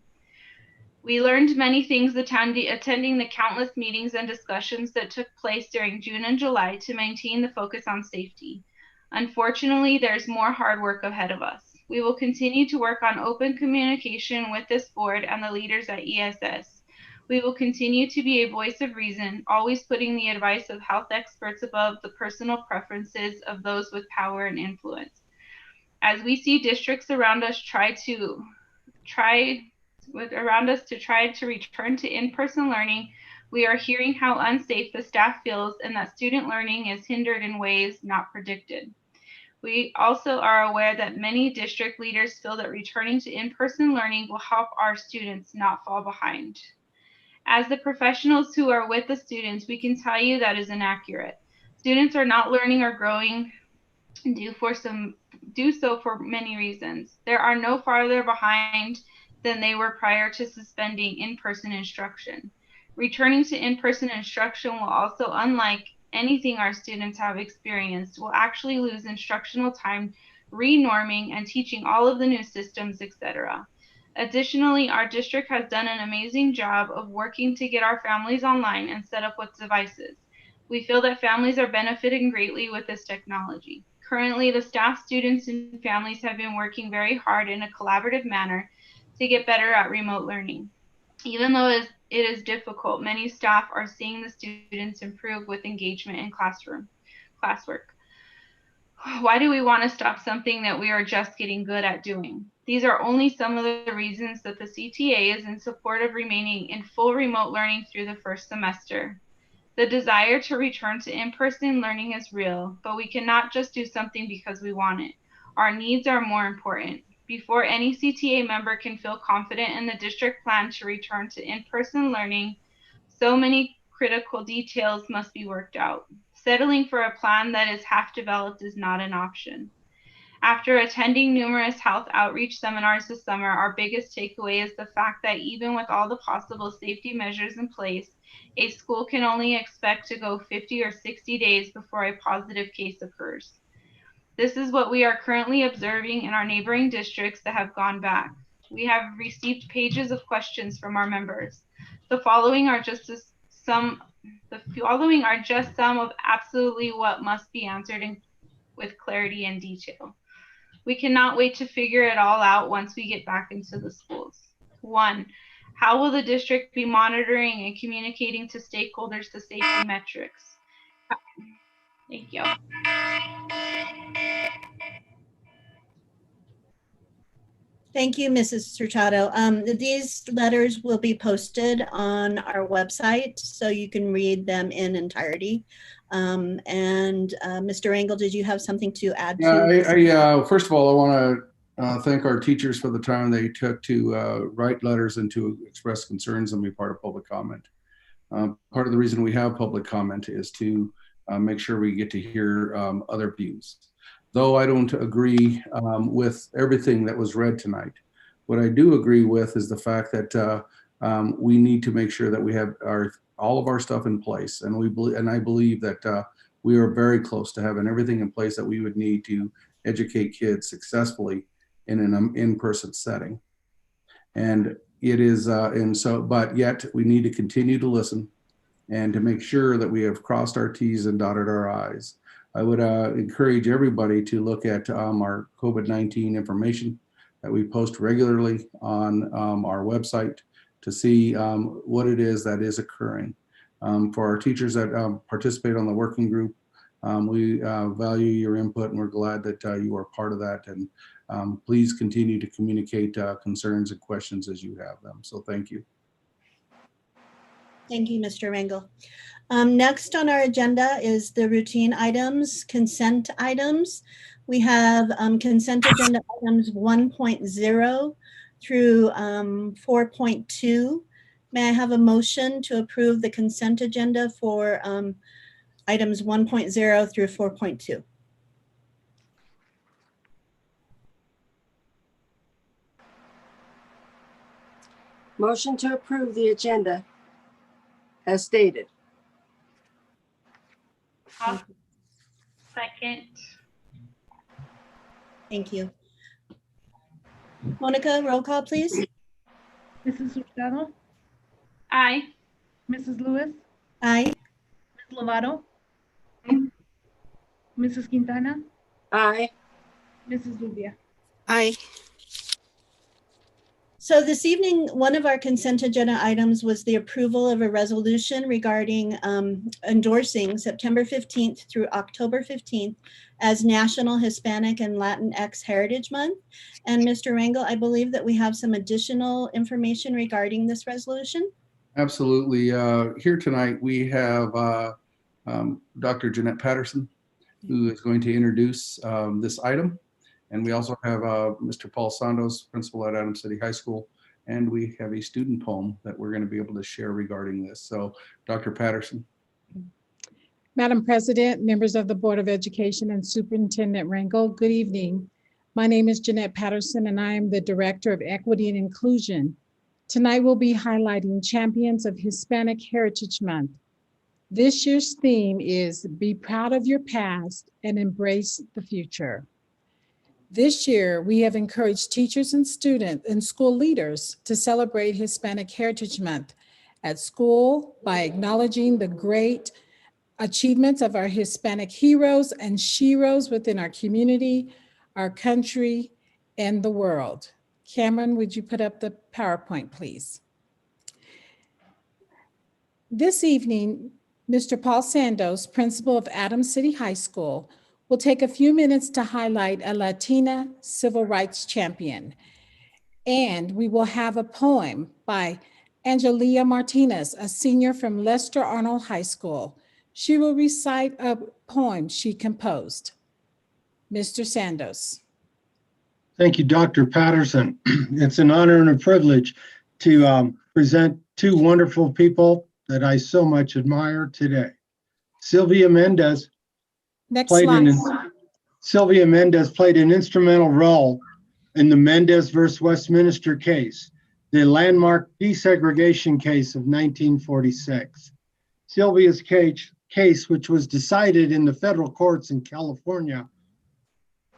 We learned many things attending the countless meetings and discussions that took place during June and July to maintain the focus on safety. Unfortunately, there's more hard work ahead of us. We will continue to work on open communication with this board and the leaders at ESS. We will continue to be a voice of reason, always putting the advice of health experts above the personal preferences of those with power and influence. As we see districts around us try to return to in-person learning, we are hearing how unsafe the staff feels and that student learning is hindered in ways not predicted. We also are aware that many district leaders feel that returning to in-person learning will help our students not fall behind. As the professionals who are with the students, we can tell you that is inaccurate. Students are not learning or growing do so for many reasons. They are no farther behind than they were prior to suspending in-person instruction. Returning to in-person instruction will also, unlike anything our students have experienced, will actually lose instructional time renorming and teaching all of the new systems, etc. Additionally, our district has done an amazing job of working to get our families online and set up with devices. We feel that families are benefiting greatly with this technology. Currently, the staff, students, and families have been working very hard in a collaborative manner to get better at remote learning. Even though it is difficult, many staff are seeing the students improve with engagement in classwork. Why do we want to stop something that we are just getting good at doing? These are only some of the reasons that the CTA is in support of remaining in full remote learning through the first semester. The desire to return to in-person learning is real, but we cannot just do something because we want it. Our needs are more important. Before any CTA member can feel confident in the district plan to return to in-person learning, so many critical details must be worked out. Settling for a plan that is half developed is not an option. After attending numerous health outreach seminars this summer, our biggest takeaway is the fact that even with all the possible safety measures in place, a school can only expect to go 50 or 60 days before a positive case occurs. This is what we are currently observing in our neighboring districts that have gone back. We have received pages of questions from our members. The following are just some of absolutely what must be answered with clarity and detail. We cannot wait to figure it all out once we get back into the schools. 1, how will the district be monitoring and communicating to stakeholders the safety metrics? Thank you. Thank you, Mrs. Hurtado. These letters will be posted on our website, so you can read them in entirety. Mr. Engel, did you have something to add to? Yeah, first of all, I want to thank our teachers for the time they took to write letters and to express concerns and be part of public comment. Part of the reason we have public comment is to make sure we get to hear other views. Though I don't agree with everything that was read tonight, what I do agree with is the fact that we need to make sure that we have all of our stuff in place, and I believe that we are very close to having everything in place that we would need to educate kids successfully in an in-person setting. And it is, but yet we need to continue to listen and to make sure that we have crossed our T's and dotted our I's. I would encourage everybody to look at our COVID-19 information that we post regularly on our website to see what it is that is occurring. For our teachers that participate on the working group, we value your input and we're glad that you are part of that. And please continue to communicate concerns and questions as you have them. So thank you. Thank you, Mr. Rangel. Next on our agenda is the routine items, consent items. We have consent agenda items 1.0 through 4.2. May I have a motion to approve the consent agenda for items 1.0 through 4.2? Motion to approve the agenda as stated. Second. Thank you. Monica, roll call, please. Mrs. Hurtado, Aye. Mrs. Lewis, Aye. Ms. Lovato, Mrs. Quintana, Aye. Mrs. Rubia. Aye. So this evening, one of our consent agenda items was the approval of a resolution regarding endorsing September 15th through October 15th as National Hispanic and Latinx Heritage Month. And Mr. Rangel, I believe that we have some additional information regarding this resolution. Absolutely. Here tonight, we have Dr. Jeanette Patterson, who is going to introduce this item. And we also have Mr. Paul Santos, principal at Adams City High School, and we have a student poem that we're going to be able to share regarding this. So, Dr. Patterson. Madam President, members of the Board of Education, and Superintendent Rangel, good evening. My name is Jeanette Patterson, and I am the Director of Equity and Inclusion. Tonight, we'll be highlighting Champions of Hispanic Heritage Month. This year's theme is Be Proud of Your Past and Embrace the Future. This year, we have encouraged teachers and students and school leaders to celebrate Hispanic Heritage Month at school by acknowledging the great achievements of our Hispanic heroes and sheroes within our community, our country, and the world. Cameron, would you put up the PowerPoint, please? This evening, Mr. Paul Santos, principal of Adams City High School, will take a few minutes to highlight a Latina civil rights champion. And we will have a poem by Angelia Martinez, a senior from Lester Arnold High School. She will recite a poem she composed. Mr. Santos. Thank you, Dr. Patterson. It's an honor and a privilege to present two wonderful people that I so much admire today. Sylvia Mendez played an instrumental role in the Mendez versus Westminster case, the landmark desegregation case of 1946. Sylvia's case, which was decided in the federal courts in California,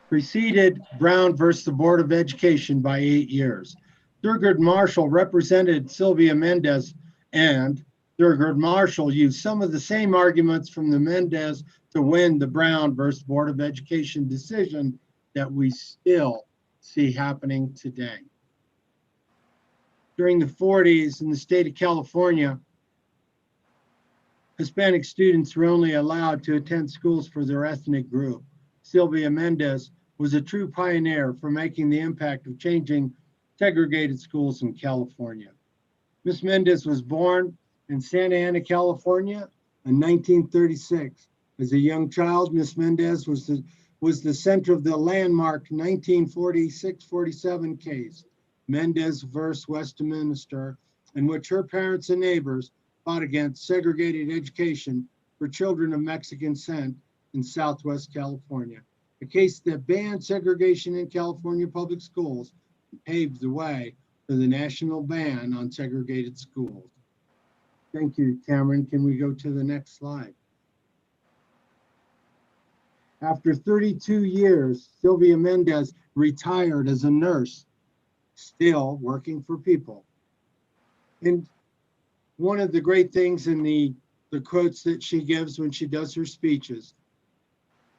preceded Brown versus the Board of Education by 8 years. Thurgood Marshall represented Sylvia Mendez, and Thurgood Marshall used some of the same arguments from the Mendez to win the Brown versus Board of Education decision that we still see happening today. During the 40s in the state of California, Hispanic students were only allowed to attend schools for their ethnic group. Sylvia Mendez was a true pioneer for making the impact of changing segregated schools in California. Miss Mendez was born in Santa Ana, California in 1936. As a young child, Miss Mendez was the center of the landmark 1946-47 case, Mendez versus Westminster, in which her parents and neighbors fought against segregated education for children of Mexican descent in Southwest California, a case that banned segregation in California public schools and paved the way for the national ban on segregated schools. Thank you, Cameron. Can we go to the next slide? After 32 years, Sylvia Mendez retired as a nurse, still working for people. And one of the great things in the quotes that she gives when she does her speeches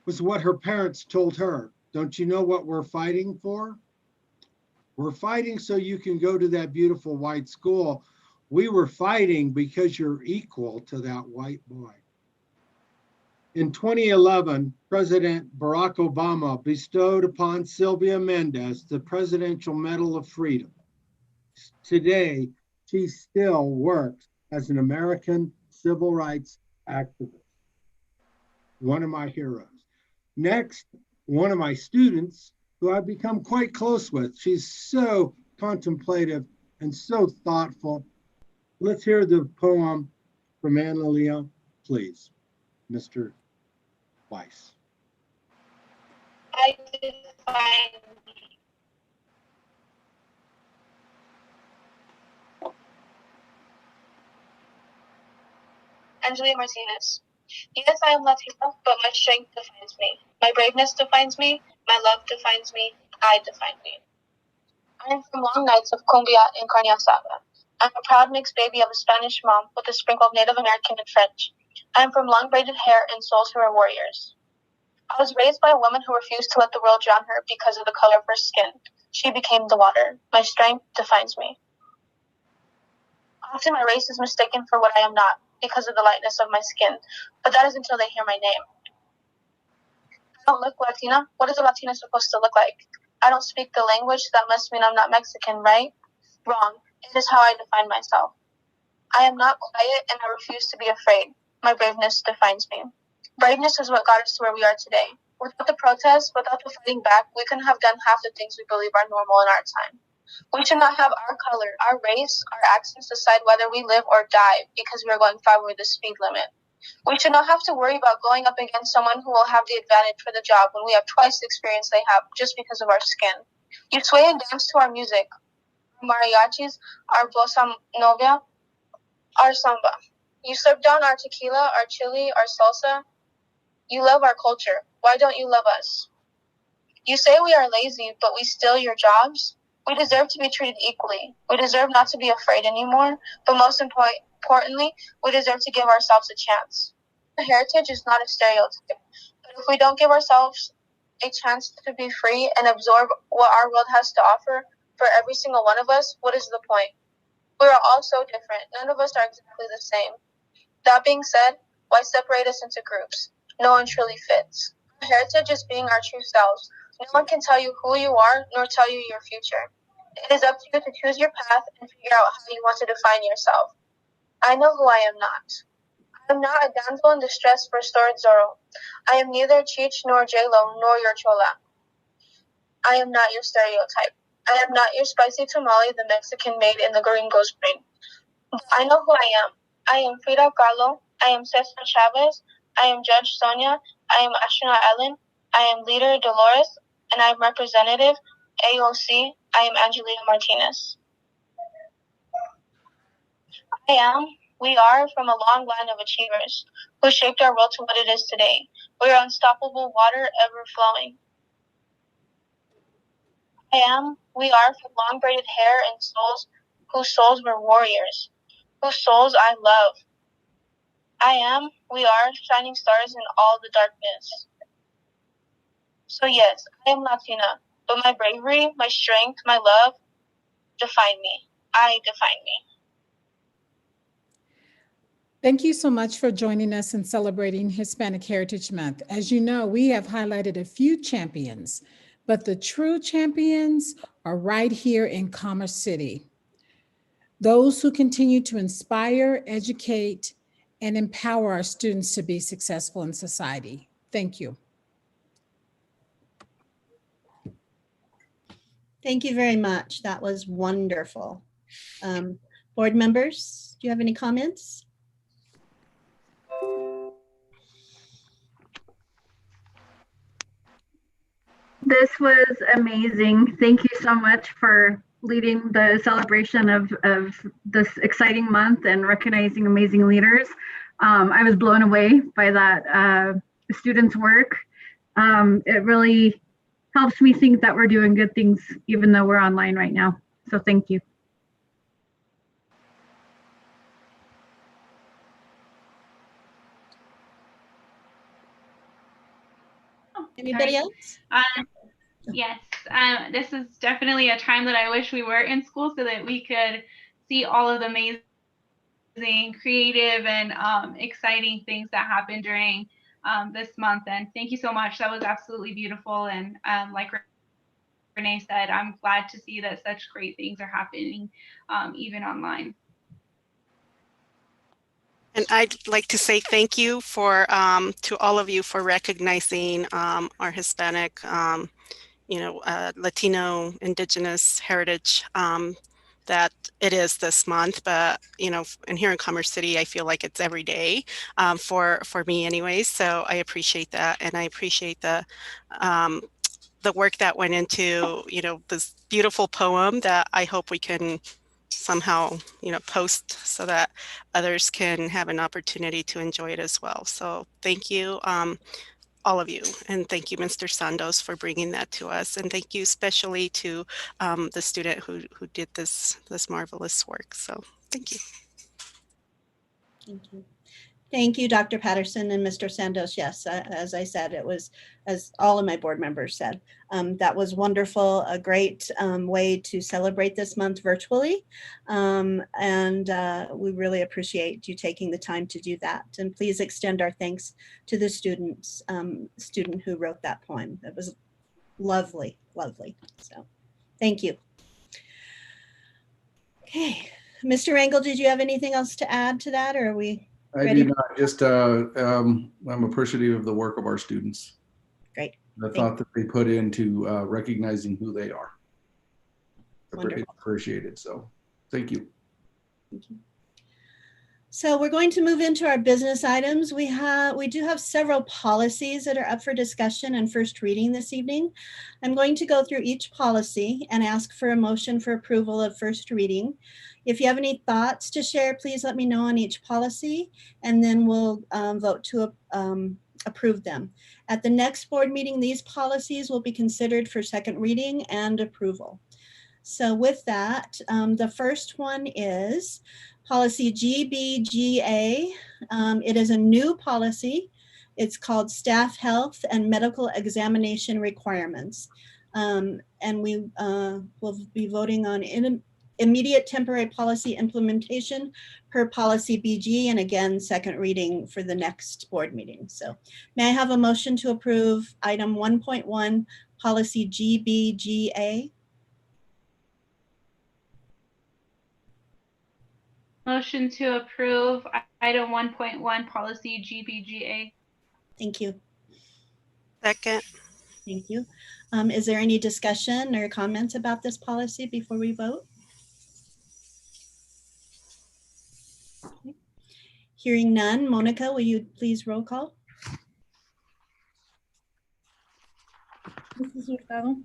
was what her parents told her. Don't you know what we're fighting for? We're fighting so you can go to that beautiful white school. We were fighting because you're equal to that white boy. In 2011, President Barack Obama bestowed upon Sylvia Mendez the Presidential Medal of Freedom. Today, she still works as an American civil rights activist. One of my heroes. Next, one of my students who I've become quite close with. She's so contemplative and so thoughtful. Let's hear the poem from Anna Leo, please, Mr. Weiss. I define Angelia Martinez. Yes, I am Latina, but my strength defines me. My braveness defines me. My love defines me. I define me. I am from long nights of cumbia and carne asada. I'm a proud mixed baby of a Spanish mom with a sprinkle of Native American and French. I am from long braided hair and souls who are warriors. I was raised by a woman who refused to let the world drown her because of the color of her skin. She became the water. My strength defines me. Often my race is mistaken for what I am not because of the lightness of my skin, but that is until they hear my name. I don't look Latina. What is a Latina supposed to look like? I don't speak the language. That must mean I'm not Mexican, right? Wrong. It is how I define myself. I am not quiet and I refuse to be afraid. My braveness defines me. Braveness is what got us to where we are today. Without the protests, without the fighting back, we couldn't have done half the things we believe are normal in our time. We should not have our color, our race, our accents decide whether we live or die because we are going 5 over the speed limit. We should not have to worry about going up against someone who will have the advantage for the job when we have twice the experience they have just because of our skin. You sway and dance to our music, our mariachis, our bossa nova, our samba. You slurp down our tequila, our chili, our salsa. You love our culture. Why don't you love us? You say we are lazy, but we steal your jobs. We deserve to be treated equally. We deserve not to be afraid anymore, but most importantly, we deserve to give ourselves a chance. Our heritage is not a stereotype, but if we don't give ourselves a chance to be free and absorb what our world has to offer for every single one of us, what is the point? We are all so different. None of us are exactly the same. That being said, why separate us into groups? No one truly fits. Our heritage is being our true selves. No one can tell you who you are, nor tell you your future. It is up to you to choose your path and figure out how you want to define yourself. I know who I am not. I am not a damsel in distress restored Zorro. I am neither Cheech nor J-Lo nor your Chola. I am not your stereotype. I am not your spicy tamale the Mexican made in the gringo spring. But I know who I am. I am Frida Kahlo. I am Cesar Chavez. I am Judge Sonia. I am Astronaut Ellen. I am Leader Dolores. And I am Representative AOC. I am Angelina Martinez. We are from a long line of achievers who shaped our world to what it is today. We are unstoppable water ever flowing. I am, we are for long braided hair and souls whose souls were warriors, whose souls I love. I am, we are shining stars in all the darkness. So yes, I am Latina, but my bravery, my strength, my love define me. I define me. Thank you so much for joining us in celebrating Hispanic Heritage Month. As you know, we have highlighted a few champions, but the true champions are right here in Commerce City. Those who continue to inspire, educate, and empower our students to be successful in society. Thank you. Thank you very much. That was wonderful. Board members, do you have any comments? This was amazing. Thank you so much for leading the celebration of this exciting month and recognizing amazing leaders. I was blown away by that students' work. It really helps me think that we're doing good things even though we're online right now. So thank you. Anybody else? Yes, this is definitely a time that I wish we were in school so that we could see all of the amazing, creative, and exciting things that happen during this month. And thank you so much. That was absolutely beautiful. And like Renee said, I'm glad to see that such great things are happening even online. And I'd like to say thank you for to all of you for recognizing our Hispanic, Latino, Indigenous heritage that it is this month. But and here in Commerce City, I feel like it's every day for me, anyways. So I appreciate that, and I appreciate the work that went into this beautiful poem that I hope we can somehow post so that others can have an opportunity to enjoy it as well. So thank you, all of you, and thank you, Mr. Sandos, for bringing that to us, and thank you especially to the student who did this marvelous work. So thank you. Thank you. Thank you, Dr. Patterson and Mr. Sandos. Yes, as I said, it was, as all of my board members said, that was wonderful, a great way to celebrate this month virtually. And we really appreciate you taking the time to do that. And please extend our thanks to the student who wrote that poem. It was lovely, lovely. So thank you. Okay, Mr. Rangel, did you have anything else to add to that, or are we? I do not. Just I'm appreciative of the work of our students. Great. The thought that they put into recognizing who they are. It's appreciated. So thank you. Thank you. So we're going to move into our business items. We do have several policies that are up for discussion and first reading this evening. I'm going to go through each policy and ask for a motion for approval of first reading. If you have any thoughts to share, please let me know on each policy, and then we'll vote to approve them. At the next board meeting, these policies will be considered for second reading and approval. So with that, the first one is policy GBGA. It is a new policy. It's called Staff Health and Medical Examination Requirements. And we will be voting on immediate temporary policy implementation per policy BG, and again, second reading for the next board meeting. So may I have a motion to approve item 1.1 policy GBGA? Motion to approve item 1.1 policy GBGA. Thank you. Second. Thank you. Is there any discussion or comments about this policy before we vote? Okay. Hearing none, Monica, will you please roll call? Mrs. Hurtado?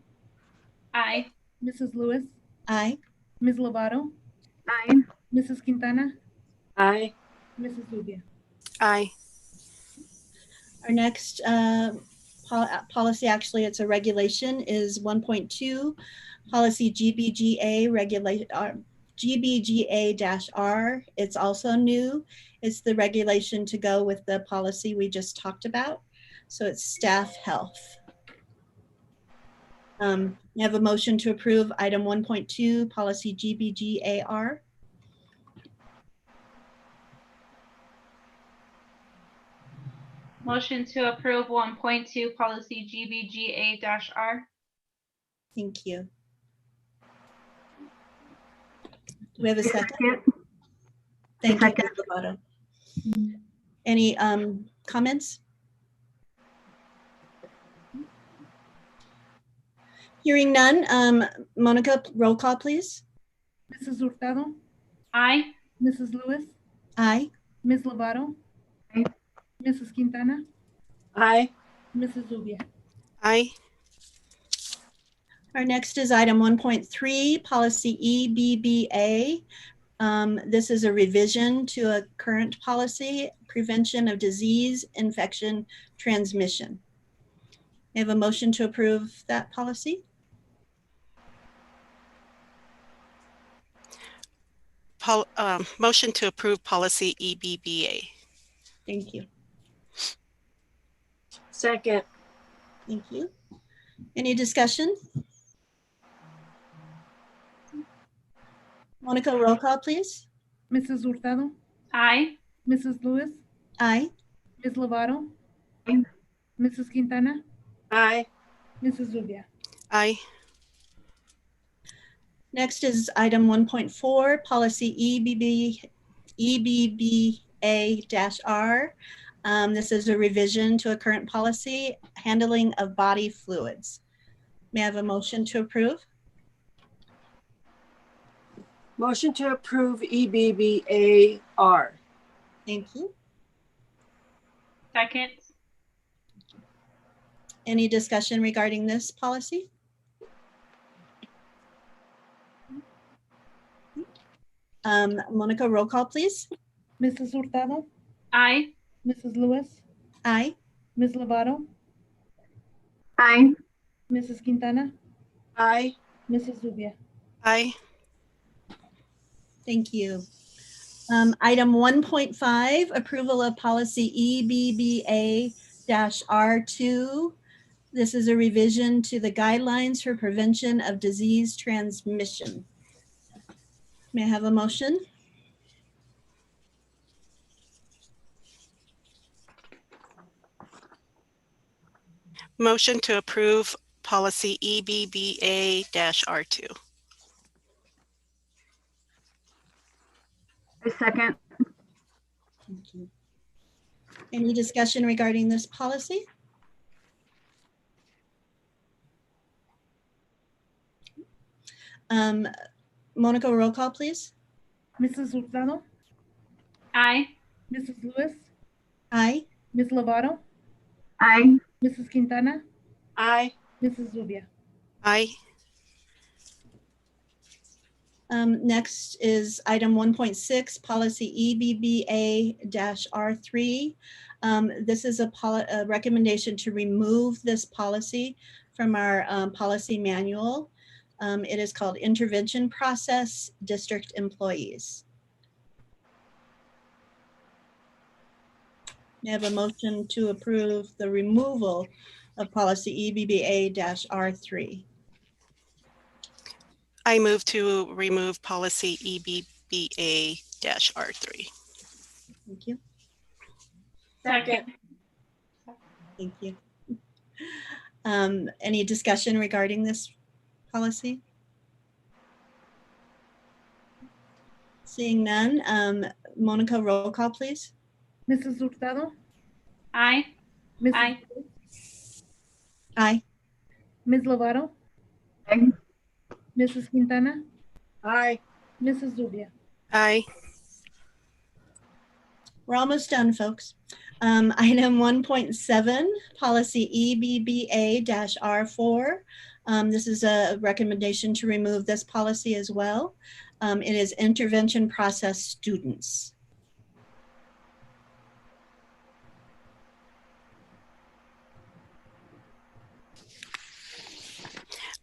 Aye. Mrs. Lewis? Aye. Ms. Lovato? Aye. Mrs. Quintana? Aye. Mrs. Lubia? Aye. Our next policy, actually it's a regulation, is 1.2 Policy GBGA-R, it's also new. It's the regulation to go with the policy we just talked about. So it's staff health. I have a motion to approve item 1.2, policy GBGAR. Motion to approve 1.2 policy GBGA-R. Thank you. Do we have a second? Thank you, Ms. Lovato. Any comments? Hearing none, Monica, roll call, please. Mrs. Hurtado, Aye. Mrs. Lewis, Aye. Ms. Lovato, Aye. Mrs. Quintana, Aye. Mrs. Zubia. Aye. Our next is item 1.3, policy EBBA. This is a revision to a current policy, prevention of disease, infection, transmission. I have a motion to approve that policy. Motion to approve policy EBBA. Thank you. Second. Thank you. Any discussion? Monica, roll call, please. Mrs. Hurtado, Aye. Mrs. Lewis, Aye. Ms. Lovato, Aye. Mrs. Quintana, Aye. Mrs. Zubia. Aye. Next is item 1.4, policy EBBA-R. This is a revision to a current policy, handling of body fluids. May I have a motion to approve? Motion to approve EBBAR. Thank you. Second. Any discussion regarding this policy? Monica, roll call, please. Mrs. Hurtado, Aye. Mrs. Lewis, Aye. Ms. Lovato, Aye. Mrs. Quintana, Aye. Mrs. Zubia. Aye. Thank you. Item 1.5, approval of policy EBBA-R2. This is a revision to the guidelines for prevention of disease transmission. May I have a motion? Motion to approve policy EBBA-R2. A second. Thank you. Any discussion regarding this policy? Monica, roll call, please. Mrs. Hurtado, Aye. Mrs. Lewis, Aye. Ms. Lovato, Aye. Mrs. Quintana, Aye. Mrs. Zubia. Aye. Next is item 1.6, policy EBBA-R3. This is a recommendation to remove this policy from our policy manual. It is called Intervention Process District Employees. May I have a motion to approve the removal of policy EBBA-R3? I move to remove policy EBBA-R3. Thank you. Second. Thank you. Any discussion regarding this policy? Seeing none, Monica, roll call, please. Mrs. Hurtado, Aye. Mrs. Aye. Lewis, Aye. Ms. Lovato, Aye. Mrs. Quintana, Aye. Mrs. Zubia. Aye. We're almost done, folks. Item 1.7, policy EBBA-R4. This is a recommendation to remove this policy as well. It is intervention process students.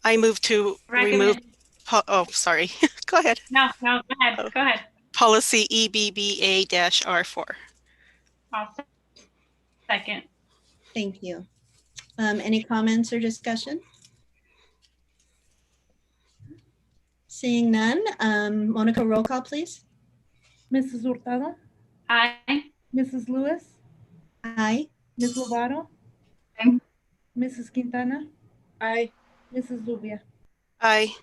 I move to remove, Recommend. oh, sorry. Go ahead. No, go ahead. Oh. Go ahead. Policy EBBA-R4. I'll second. Thank you. Any comments or discussion? Seeing none, Monica, roll call, please. Mrs. Hurtado, Aye. Mrs. Lewis, Aye. Ms. Lovato, Aye. Mrs. Quintana, Aye. Mrs. Zubia. Aye.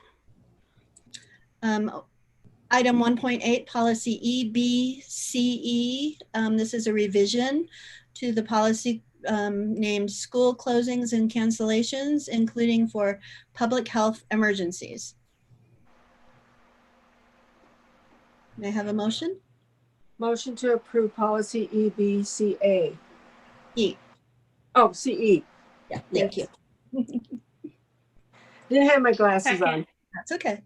Item 1.8, policy EBCE. This is a revision to the policy named school closings and cancellations, including for public health emergencies. May I have a motion? Motion to approve policy EBCA. E. Oh, CE. Yeah, thank Yes. you. Didn't have my glasses Second. on. That's okay.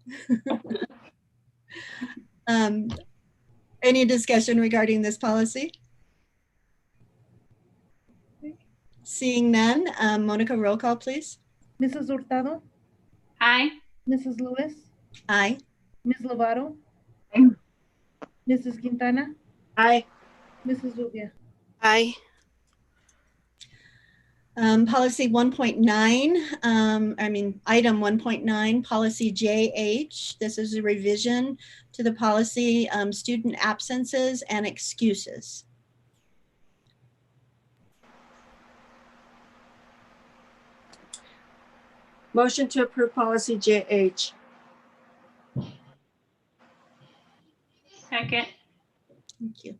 Any discussion regarding this policy? Seeing none, Monica, roll call, please. Mrs. Hurtado, Aye. Mrs. Lewis, Aye. Ms. Lovato, Aye. Mrs. Quintana, Aye. Mrs. Zubia. Aye. Policy 1.9, item 1.9, policy JH. This is a revision to the policy student absences and excuses. Motion to approve policy JH. Second. Thank you.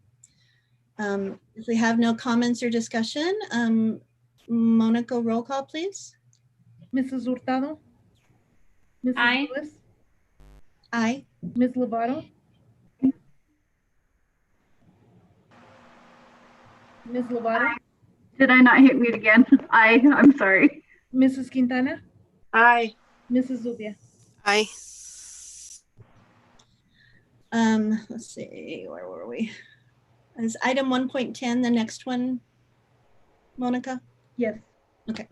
If we have no comments or discussion, Monica, roll call, please. Mrs. Hurtado, Mrs. Aye. Lewis, Aye. Ms. Lovato, Ms. Lovato, Did I not hit mute again? I'm sorry. Mrs. Quintana, Aye. Mrs. Zubia. Aye. Let's see, where were we? Is item 1.10 the next one, Monica? Yes. Okay.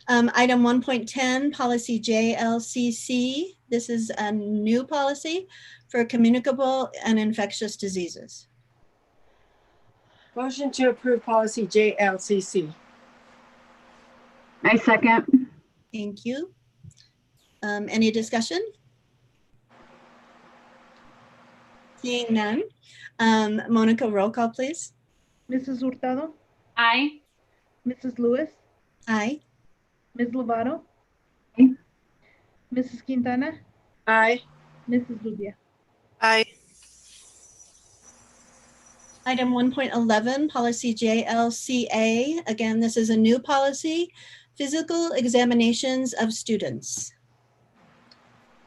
Item 1.10, policy JLCC. This is a new policy for communicable and infectious diseases. Motion to approve policy JLCC. I second. Thank you. Any discussion? Seeing none. Monica, roll call, please. Mrs. Hurtado, Aye. Mrs. Lewis, Aye. Ms. Lovato, Aye. Mrs. Quintana, Aye. Mrs. Zubia. Aye. Item 1.11, policy JLCA. Again, this is a new policy, physical examinations of students.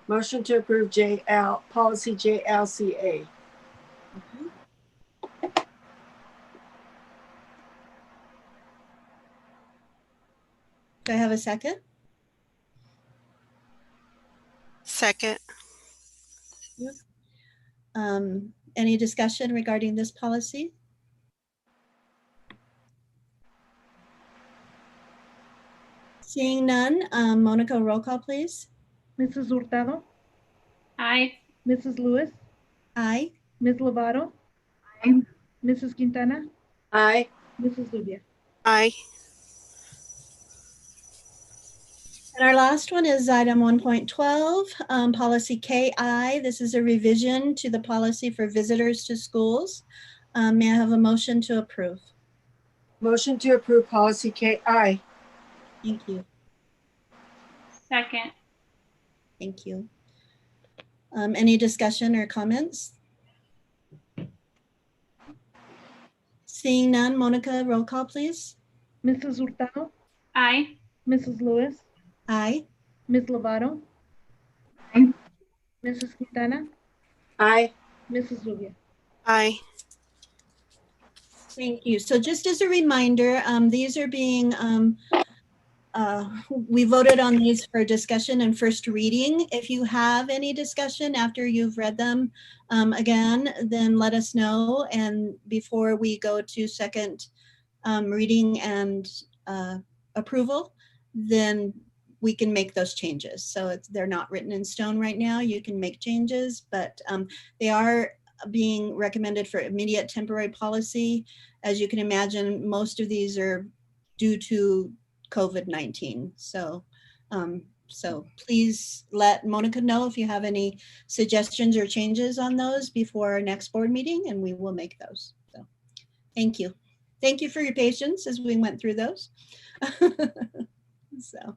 Motion to approve policy JLCA. Do I have a second? Second. Any discussion regarding this policy? Seeing none, Monica, roll call, please. Mrs. Hurtado, Aye. Mrs. Lewis, Aye. Ms. Lovato, Aye. Mrs. Quintana, Aye. Mrs. Zubia. Aye. And our last one is item 1.12, policy KI. This is a revision to the policy for visitors to schools. May I have a motion to approve? Motion to approve policy KI. Thank you. Second. Thank you. Any discussion or comments? Seeing none, Monica, roll call, please. Mrs. Hurtado, Aye. Mrs. Lewis, Aye. Ms. Lovato, Aye. Mrs. Quintana, Aye. Mrs. Zubia. Aye. Thank you. So just as a reminder, these are being, we voted on these for discussion and first reading. If you have any discussion after you've read them again, then let us know. And before we go to second reading and approval, then we can make those changes. So they're not written in stone right now. You can make changes, but they are being recommended for immediate temporary policy. As you can imagine, most of these are due to COVID-19. So please let Monica know if you have any suggestions or changes on those before our next board meeting, and we will make those. So thank you. Thank you for your patience as we went through those. So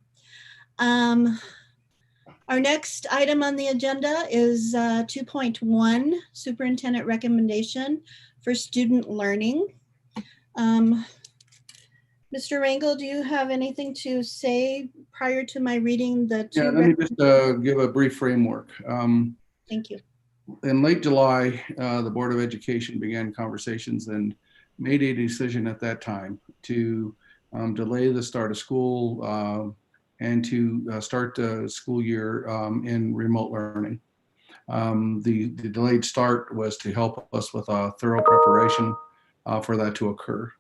our next item on the agenda is 2.1, Superintendent Recommendation for Student Learning. Mr. Rangel, do you have anything to say prior to my reading the two? Yeah, let me just give a brief framework. Thank you. In late July, the Board of Education began conversations and made a decision at that time to delay the start of school and to start the school year in remote learning. The delayed start was to help us with a thorough preparation for that to occur.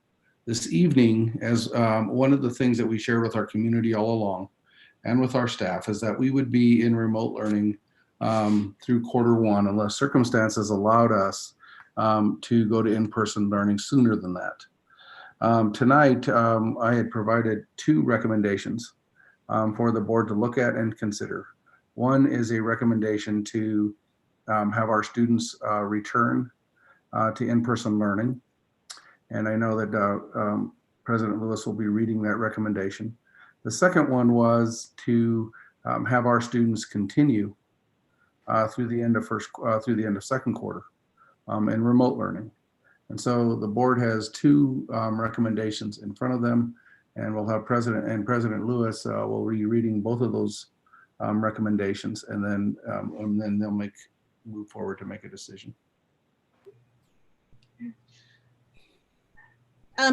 This evening, as one of the things that we shared with our community all along and with our staff is that we would be in remote learning through Q1 unless circumstances allowed us to go to in-person learning sooner than that. Tonight, I had provided two recommendations for the board to look at and consider. One is a recommendation to have our students return to in-person learning. And I know that President Lewis will be reading that recommendation. The second one was to have our students continue through the end of second quarter in remote learning. And so the board has two recommendations in front of them, and we'll have President Lewis will be reading both of those recommendations, and then they'll move forward to make a decision.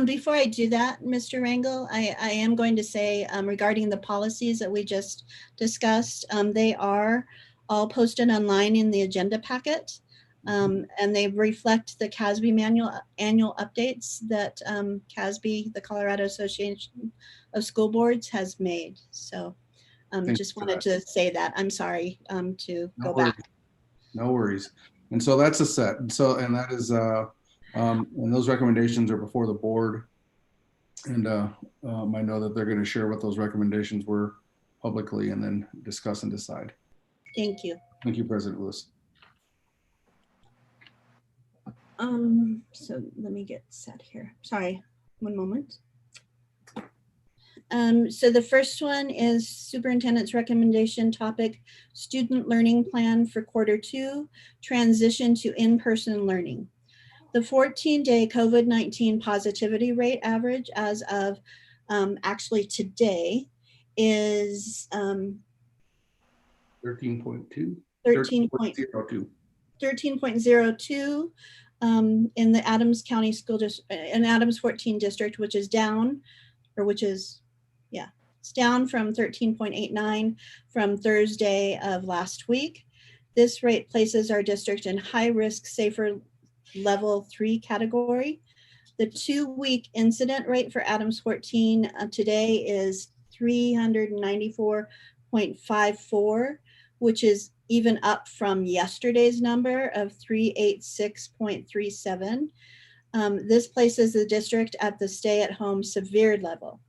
Before I do that, Mr. Rangel, I am going to say regarding the policies that we just discussed, they are all posted online in the agenda packet, and they reflect the CASB annual updates that CASB, the Colorado Association of School Boards, has made. So just wanted to say that. I'm sorry to go back. No worries. And so that's a set. And that is, and those recommendations are before the board. And I know that they're going to share what those recommendations were publicly and then discuss and decide. Thank you. Thank you, President Lewis. So let me get set here. Sorry, one moment. So the first one is Superintendent's recommendation topic, Student Learning Plan for Q2, Transition to In-Person Learning. The 14-day COVID-19 positivity rate average as of actually today is 13.2. 13.02 in the Adams County School District, in Adams 14 district, which is down, or which is, yeah, it's down from 13.89 from Thursday of last week. This rate places our district in high risk, safer level 3 category. The 2-week incident rate for Adams 14 today is 394.54, which is even up from yesterday's number of 386.37. This places the district at the stay-at-home severe level.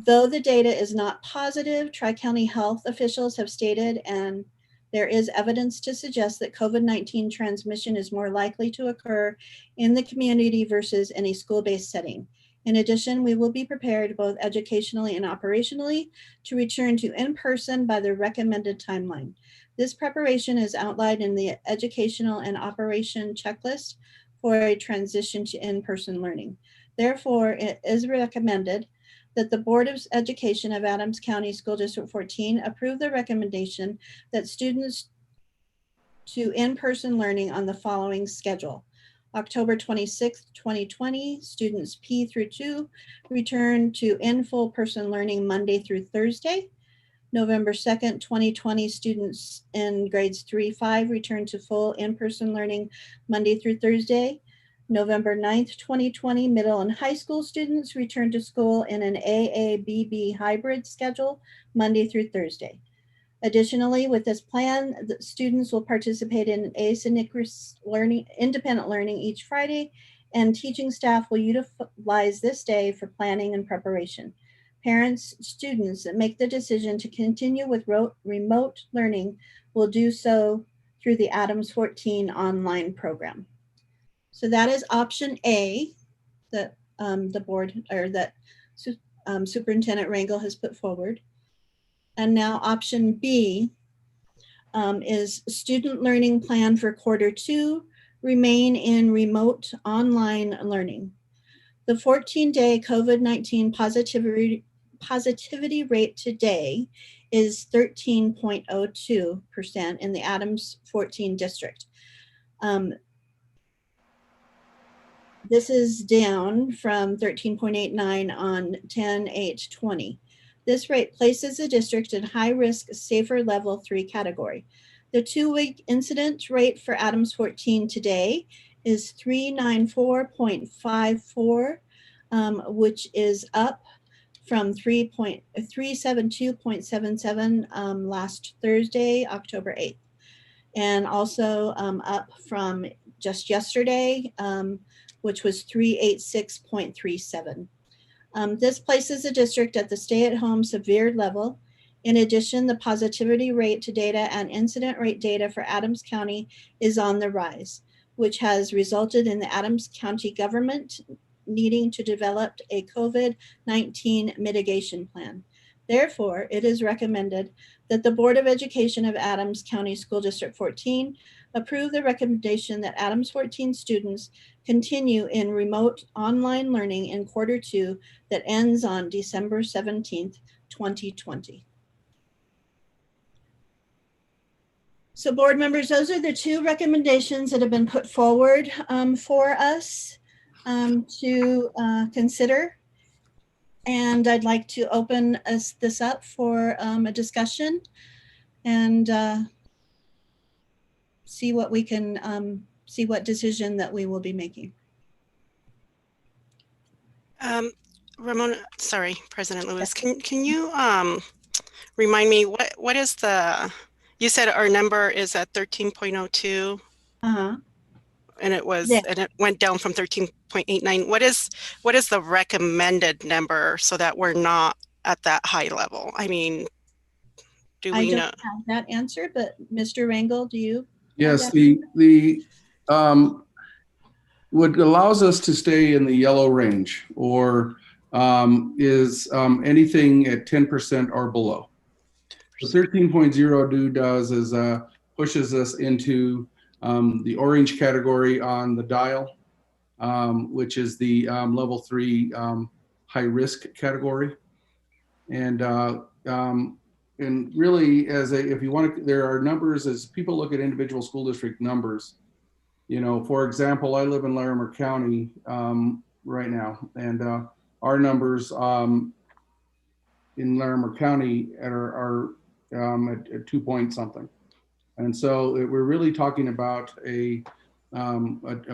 Though the data is not positive, Tri-County health officials have stated, and there is evidence to suggest that COVID-19 transmission is more likely to occur in the community versus any school-based setting. In addition, we will be prepared both educationally and operationally to return to in-person by the recommended timeline. This preparation is outlined in the educational and operation checklist for a transition to in-person learning. Therefore, it is recommended that the Board of Education of Adams County School District 14 approve the recommendation that students to in-person learning on the following schedule. October 26th, 2020, students P through 2 return to in-full person learning Monday through Thursday. November 2nd, 2020, students in grades 3-5 return to full in-person learning Monday through Thursday. November 9th, 2020, middle and high school students return to school in an AABB hybrid schedule, Monday through Thursday. Additionally, with this plan, the students will participate in asynchronous learning, independent learning each Friday, and teaching staff will utilize this day for planning and preparation. Parents, students that make the decision to continue with remote learning will do so through the Adams 14 online program. So that is option A that the board, or that Superintendent Rangel has put forward. And now option B is student learning plan for Q2, remain in remote online learning. The 14-day COVID-19 positivity rate today is 13.02% in the Adams 14 district. This is down from 13.89 on 10/8/20. This rate places the district in high risk, safer level 3 category. The 2-week incident rate for Adams 14 today is 394.54, which is up from 372.77 last Thursday, October 8th. And also up from just yesterday, which was 386.37. This places the district at the stay-at-home severe level. In addition, the positivity rate to data and incident rate data for Adams County is on the rise, which has resulted in the Adams County government needing to develop a COVID-19 mitigation plan. Therefore, it is recommended that the Board of Education of Adams County School District 14 approve the recommendation that Adams 14 students continue in remote online learning in Q2 that ends on December 17th, 2020. So board members, those are the two recommendations that have been put forward for us to consider. And I'd like to open this up for a discussion and see what we can, see what decision that we will be making. Ramona, sorry, President Lewis, can you remind me what is the, you said our number is at 13.02? And it was, yeah, and it went down from 13.89. What is the recommended number so that we're not at that high level? I mean, do we know? I don't have that answer, but Mr. Rangel, do you? Yes, what allows us to stay in the yellow range or is anything at 10% or below. The 13.02 does is pushes us into the orange category on the dial, which is the level 3 high risk category. And really, if you want to, there are numbers as people look at individual school district numbers. You know, for example, I live in Larimer County right now, and our numbers in Larimer County are at 2 point something. And so we're really talking about a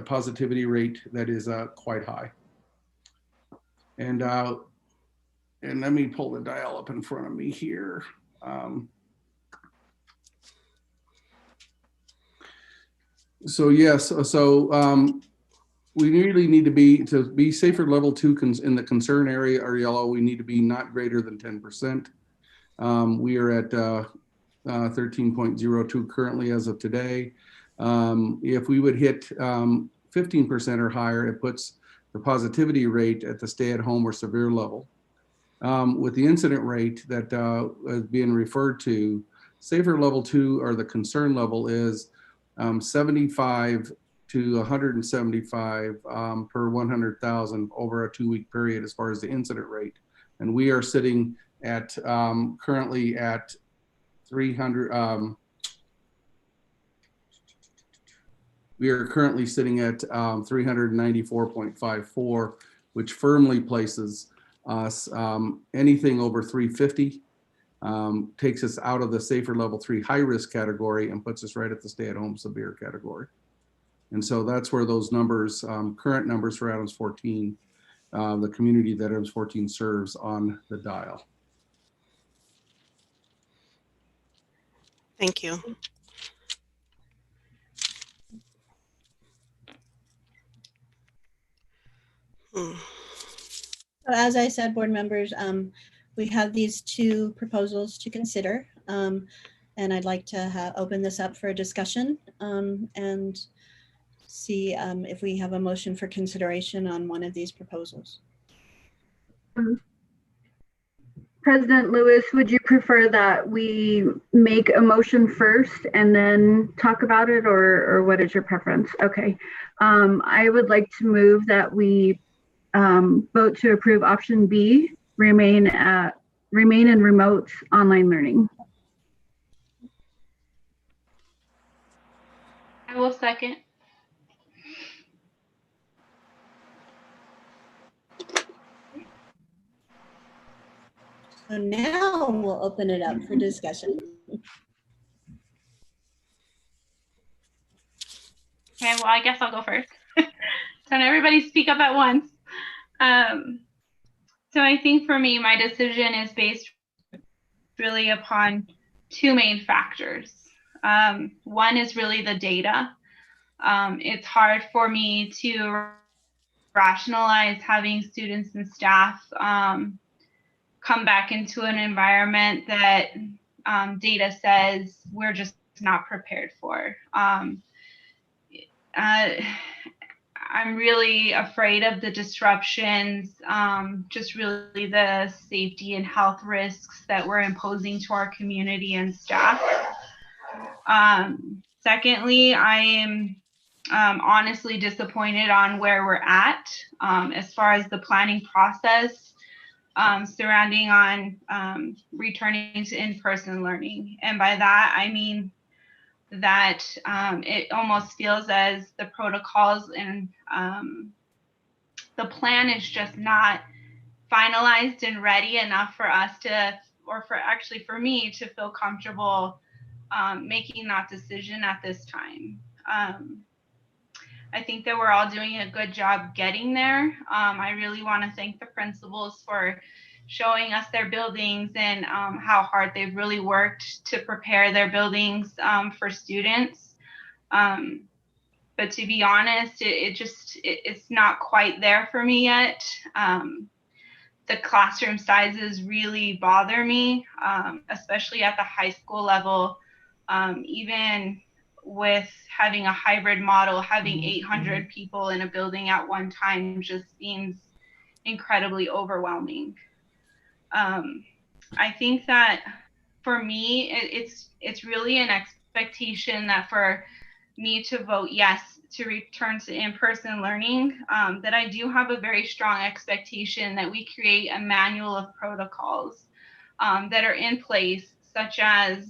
positivity rate that is quite high. And let me pull the dial up in front of me here. So yes, we really need to be safer level 2 in the concern area or yellow. We need to be not greater than 10%. We are at 13.02 currently as of today. If we would hit 15% or higher, it puts the positivity rate at the stay-at-home or severe level. With the incident rate that is being referred to, safer level 2 or the concern level is 75 to 175 per 100,000 over a 2-week period as far as the incident rate. And we are sitting at currently at 300. We are currently sitting at 394.54, which firmly places us anything over 350 takes us out of the safer level 3 high risk category and puts us right at the stay-at-home severe category. And so that's where those numbers, current numbers for Adams 14, the community that Adams 14 serves on the dial. Thank you. So as I said, board members, we have these two proposals to consider. And I'd like to open this up for a discussion and see if we have a motion for consideration on one of these proposals. President Lewis, would you prefer that we make a motion first and then talk about it, or what is your preference? Okay. I would like to move that we vote to approve option B, remain in remote online learning. I will second. So now we'll open it up for discussion. Okay, well, I guess I'll go first. Don't everybody speak up at once. So I think for me, my decision is based really upon two main factors. One is really the data. It's hard for me to rationalize having students and staff come back into an environment that data says we're just not prepared for. I'm really afraid of the disruptions, just really the safety and health risks that we're imposing to our community and staff. Secondly, I am honestly disappointed on where we're at as far as the planning process surrounding on returning to in-person learning. And by that, I mean that it almost feels as the protocols and the plan is just not finalized and ready enough for us to, or for me to feel comfortable making that decision at this time. I think that we're all doing a good job getting there. I really want to thank the principals for showing us their buildings and how hard they've really worked to prepare their buildings for students. But to be honest, it's not quite there for me yet. The classroom sizes really bother me, especially at the high school level. Even with having a hybrid model, having 800 people in a building at one time just seems incredibly overwhelming. I think that for me, it's really an expectation that for me to vote yes to return to in-person learning, that I do have a very strong expectation that we create a manual of protocols that are in place, such as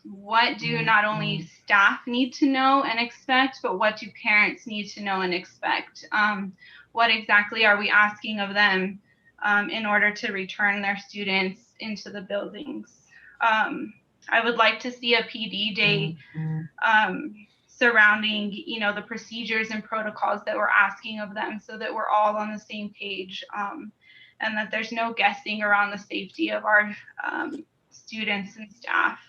what do not only staff need to know and expect, but what do parents need to know and expect? What exactly are we asking of them in order to return their students into the buildings? I would like to see a PD day surrounding, the procedures and protocols that we're asking of them, so that we're all on the same page, and that there's no guessing around the safety of our students and staff.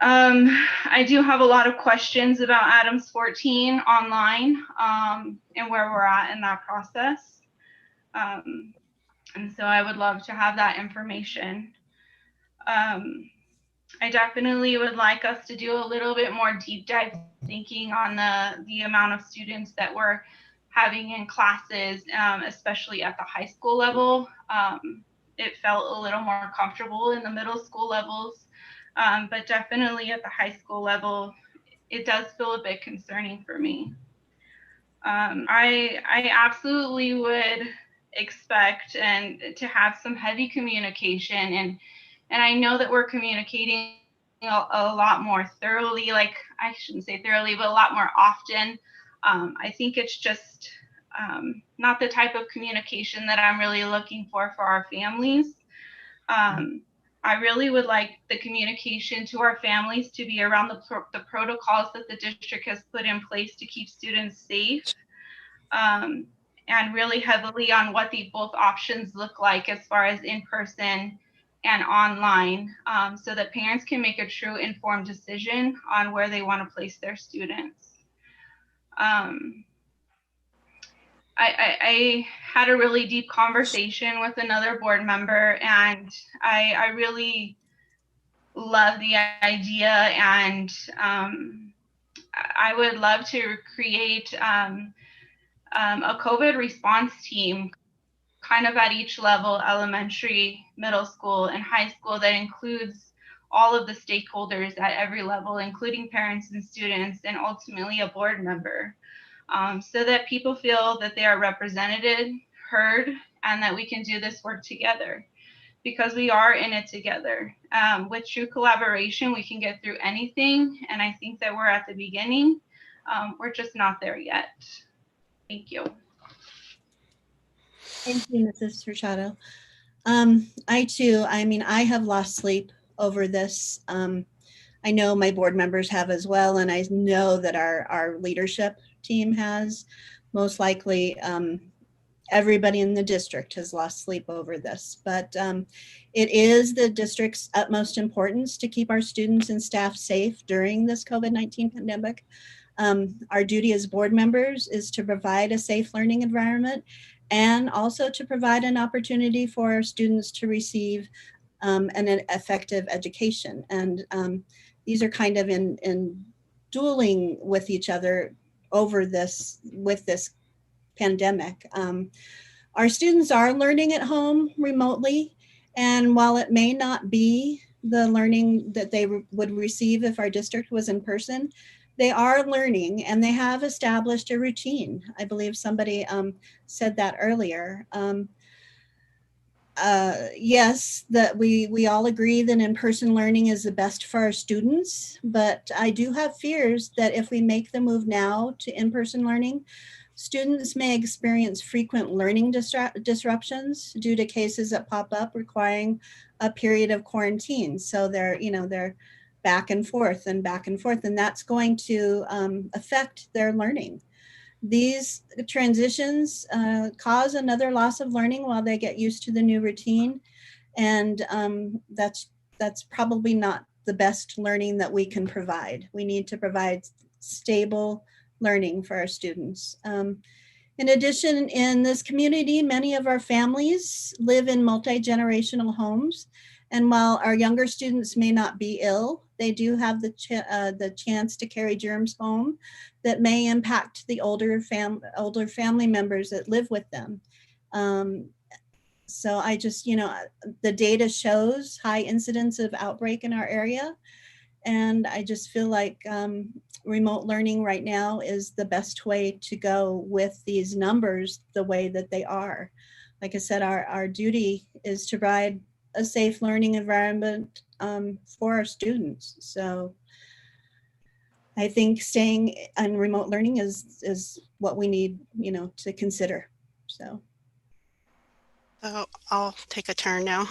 I do have a lot of questions about Adams 14 online and where we're at in that process. And so I would love to have that information. I definitely would like us to do a little bit more deep dive thinking on the amount of students that we're having in classes, especially at the high school level. It felt a little more comfortable in the middle school levels, but definitely at the high school level, it does feel a bit concerning for me. I absolutely would expect and to have some heavy communication, and I know that we're communicating a lot more thoroughly, like I shouldn't say thoroughly, but a lot more often. I think it's just not the type of communication that I'm really looking for our families. I really would like the communication to our families to be around the protocols that the district has put in place to keep students safe, and really heavily on what the both options look like as far as in-person and online, so that parents can make a true informed decision on where they want to place their students. I had a really deep conversation with another board member, and I really love the idea, and I would love to create a COVID response team kind of at each level, elementary, middle school, and high school, that includes all of the stakeholders at every level, including parents and students, and ultimately a board member, so that people feel that they are represented, heard, and that we can do this work together, because we are in it together. With true collaboration, we can get through anything, and I think that we're at the beginning. We're just not there yet. Thank you. Thank you, Mrs. Furtado. I too, I mean, I have lost sleep over this. I know my board members have as well, and I know that our leadership team has. Most likely, everybody in the district has lost sleep over this, but it is the district's utmost importance to keep our students and staff safe during this COVID-19 pandemic. Our duty as board members is to provide a safe learning environment, and also to provide an opportunity for our students to receive an effective education. And these are kind of in dueling with each other over this, with this pandemic. Our students are learning at home remotely, and while it may not be the learning that they would receive if our district was in person, they are learning and they have established a routine. I believe somebody said that earlier. Yes, that we all agree that in-person learning is the best for our students, but I do have fears that if we make the move now to in-person learning, students may experience frequent learning disruptions due to cases that pop up requiring a period of quarantine. So they're back and forth, and that's going to affect their learning. These transitions cause another loss of learning while they get used to the new routine. And that's probably not the best learning that we can provide. We need to provide stable learning for our students. In addition, in this community, many of our families live in multi-generational homes. And while our younger students may not be ill, they do have the chance to carry germs home that may impact the older family members that live with them. So I just, the data shows high incidence of outbreak in our area. And I just feel like remote learning right now is the best way to go with these numbers the way that they are. Like I said, our duty is to provide a safe learning environment for our students. So I think staying on remote learning is what we need, to consider. So I'll take a turn now.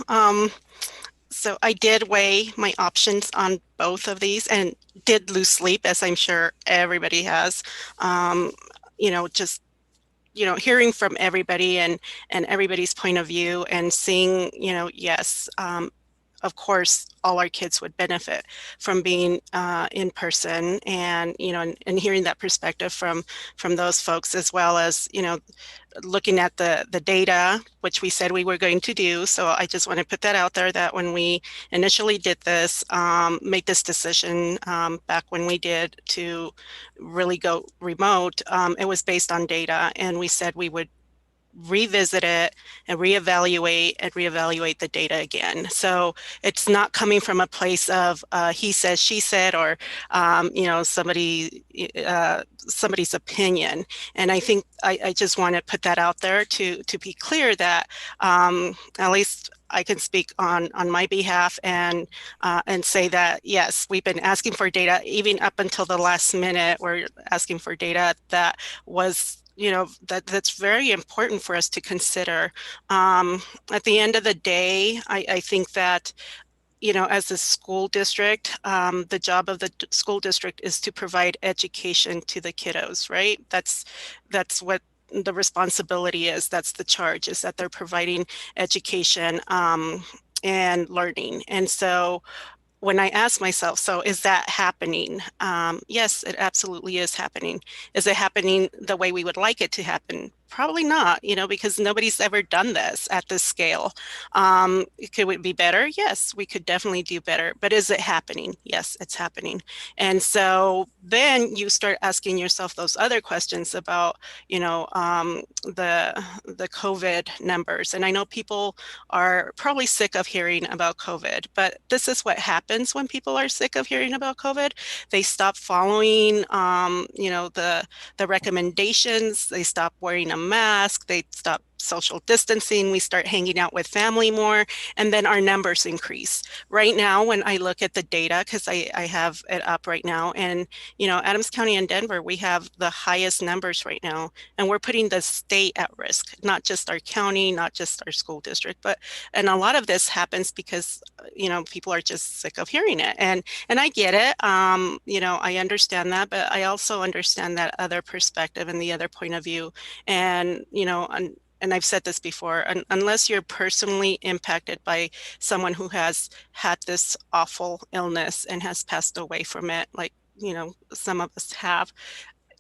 So I did weigh my options on both of these and did lose sleep, as I'm sure everybody has. Just hearing from everybody and everybody's point of view, and seeing, yes, of course, all our kids would benefit from being in person, and and hearing that perspective from those folks, as well as looking at the data, which we said we were going to do. So I just want to put that out there, that when we initially did this, make this decision back when we did to really go remote, it was based on data, and we said we would revisit it and reevaluate the data again. So it's not coming from a place of he says, she said, or somebody's opinion. And I think I just want to put that out there to be clear that at least I can speak on my behalf and say that, yes, we've been asking for data even up until the last minute. We're asking for data that was that's very important for us to consider. At the end of the day, I think that as a school district, the job of the school district is to provide education to the kiddos, right? That's what the responsibility is. That's the charge, is that they're providing education and learning. And so when I ask myself, so is that happening? Yes, it absolutely is happening. Is it happening the way we would like it to happen? Probably not, because nobody's ever done this at this scale. Could it be better? Yes, we could definitely do better. But is it happening? Yes, it's happening. And so then you start asking yourself those other questions about, the COVID numbers. And I know people are probably sick of hearing about COVID, but this is what happens when people are sick of hearing about COVID. They stop following, the recommendations. They stop wearing a mask. They stop social distancing. We start hanging out with family more, and then our numbers increase. Right now, when I look at the data, because I have it up right now, and Adams County and Denver, we have the highest numbers right now, and we're putting the state at risk, not just our county, not just our school district, and a lot of this happens because people are just sick of hearing it, and I get it. I understand that, but I also understand that other perspective and the other point of view, and and I've said this before, unless you're personally impacted by someone who has had this awful illness and has passed away from it, like, some of us have,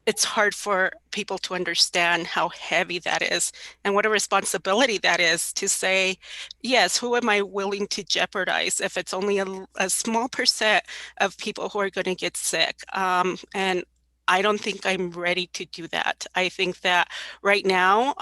it's hard for people to understand how heavy that is and what a responsibility that is to say, yes, who am I willing to jeopardize if it's only a small percent of people who are going to get sick? And I don't think I'm ready to do that. I think that right now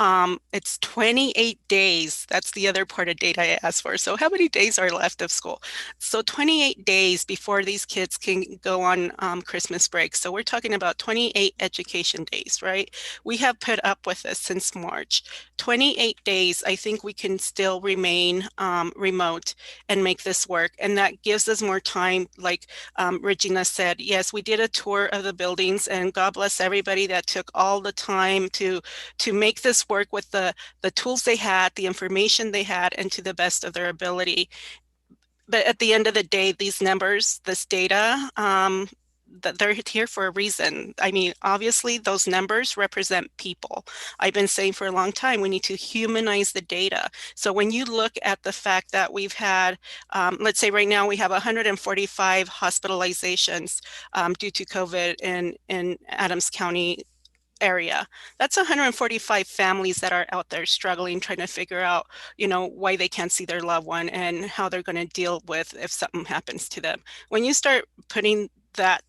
it's 28 days. That's the other part of data I asked for. So how many days are left of school? So 28 days before these kids can go on Christmas break. So we're talking about 28 education days, right? We have put up with this since March. 28 days, I think we can still remain remote and make this work. And that gives us more time. Like Regina said, yes, we did a tour of the buildings, and God bless everybody that took all the time to make this work with the tools they had, the information they had, and to the best of their ability. But at the end of the day, these numbers, this data, that they're here for a reason. I mean, obviously, those numbers represent people. I've been saying for a long time, we need to humanize the data. So when you look at the fact that we've had, let's say right now we have 145 hospitalizations due to COVID in Adams County area. That's 145 families that are out there struggling, trying to figure out, why they can't see their loved one and how they're going to deal with if something happens to them. When you start putting that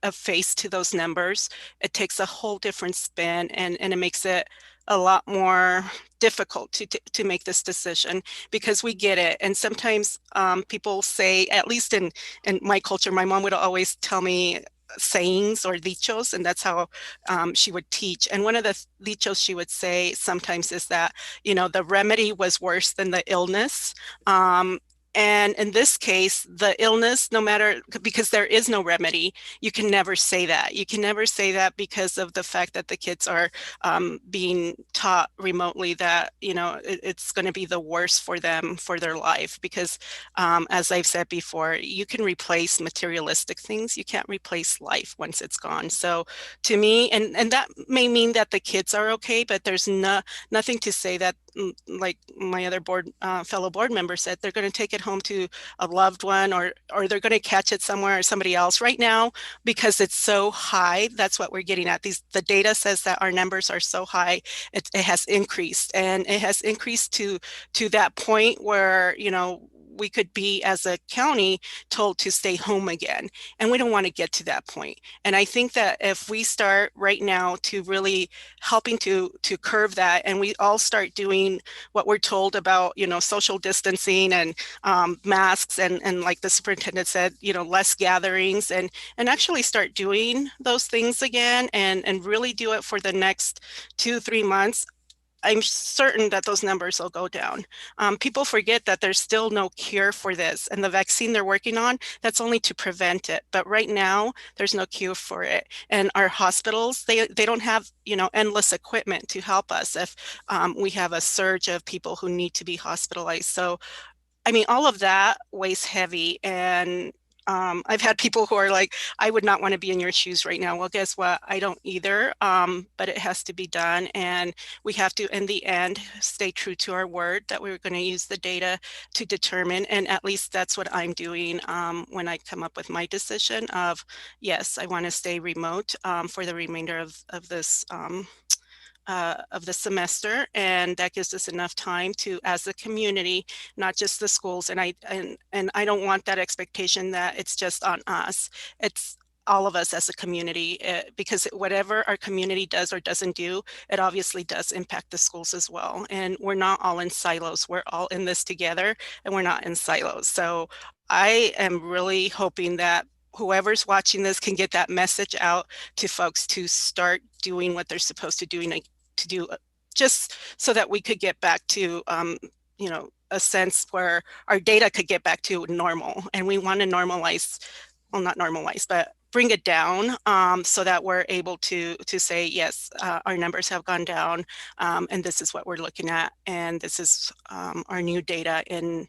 a face to those numbers, it takes a whole different spin, and it makes it a lot more difficult to make this decision, because we get it. And sometimes people say, at least in my culture, my mom would always tell me sayings or dichos, and that's how she would teach. And one of the dichos she would say sometimes is that, the remedy was worse than the illness. And in this case, the illness, no matter, because there is no remedy, you can never say that. You can never say that because of the fact that the kids are being taught remotely that, it's going to be the worst for them for their life. Because as I've said before, you can replace materialistic things. You can't replace life once it's gone. So to me, and that may mean that the kids are okay, but there's nothing to say that, like my other fellow board member said, they're going to take it home to a loved one, or they're going to catch it somewhere or somebody else. Right now, because it's so high, that's what we're getting at. The data says that our numbers are so high, it has increased, and it has increased to that point where, we could be, as a county, told to stay home again. And we don't want to get to that point. And I think that if we start right now to really helping to curve that, and we all start doing what we're told about, social distancing and masks, and like the superintendent said, less gatherings, and actually start doing those things again, and really do it for the next 2-3 months, I'm certain that those numbers will go down. People forget that there's still no cure for this, and the vaccine they're working on, that's only to prevent it. But right now, there's no cure for it. And our hospitals, they don't have, endless equipment to help us if we have a surge of people who need to be hospitalized. So I mean, all of that weighs heavy. And I've had people who are like, I would not want to be in your shoes right now. Well, guess what? I don't either, but it has to be done. And we have to, in the end, stay true to our word that we're going to use the data to determine. And at least that's what I'm doing when I come up with my decision of, yes, I want to stay remote for the remainder of this of the semester, and that gives us enough time to, as a community, not just the schools. And I don't want that expectation that it's just on us. It's all of us as a community, because whatever our community does or doesn't do, it obviously does impact the schools as well. And we're not all in silos. We're all in this together, and we're not in silos. So I am really hoping that whoever's watching this can get that message out to folks to start doing what they're supposed to do, just so that we could get back to, a sense where our data could get back to normal. And we want to normalize, well, not normalize, but bring it down so that we're able to say, yes, our numbers have gone down, and this is what we're looking at. And this is our new data in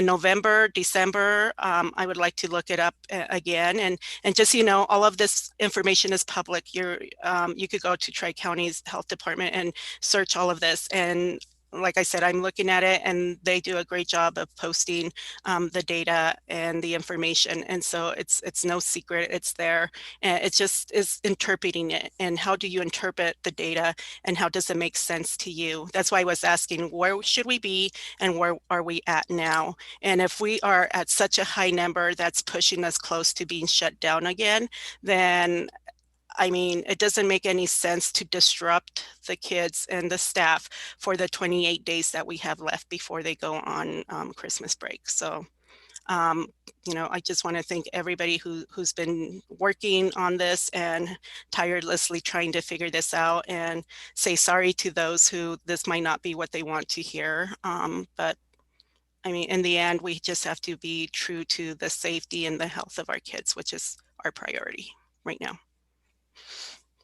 November, December. I would like to look it up again. And just, all of this information is public. You could go to Tri-County's Health Department and search all of this. And like I said, I'm looking at it, and they do a great job of posting the data and the information. And so it's no secret, it's there. And it just is interpreting it. And how do you interpret the data, and how does it make sense to you? That's why I was asking, where should we be and where are we at now? And if we are at such a high number that's pushing us close to being shut down again, then I mean, it doesn't make any sense to disrupt the kids and the staff for the 28 days that we have left before they go on Christmas break. So, I just want to thank everybody who's been working on this and tirelessly trying to figure this out, and say sorry to those who this might not be what they want to hear. But I mean, in the end, we just have to be true to the safety and the health of our kids, which is our priority right now.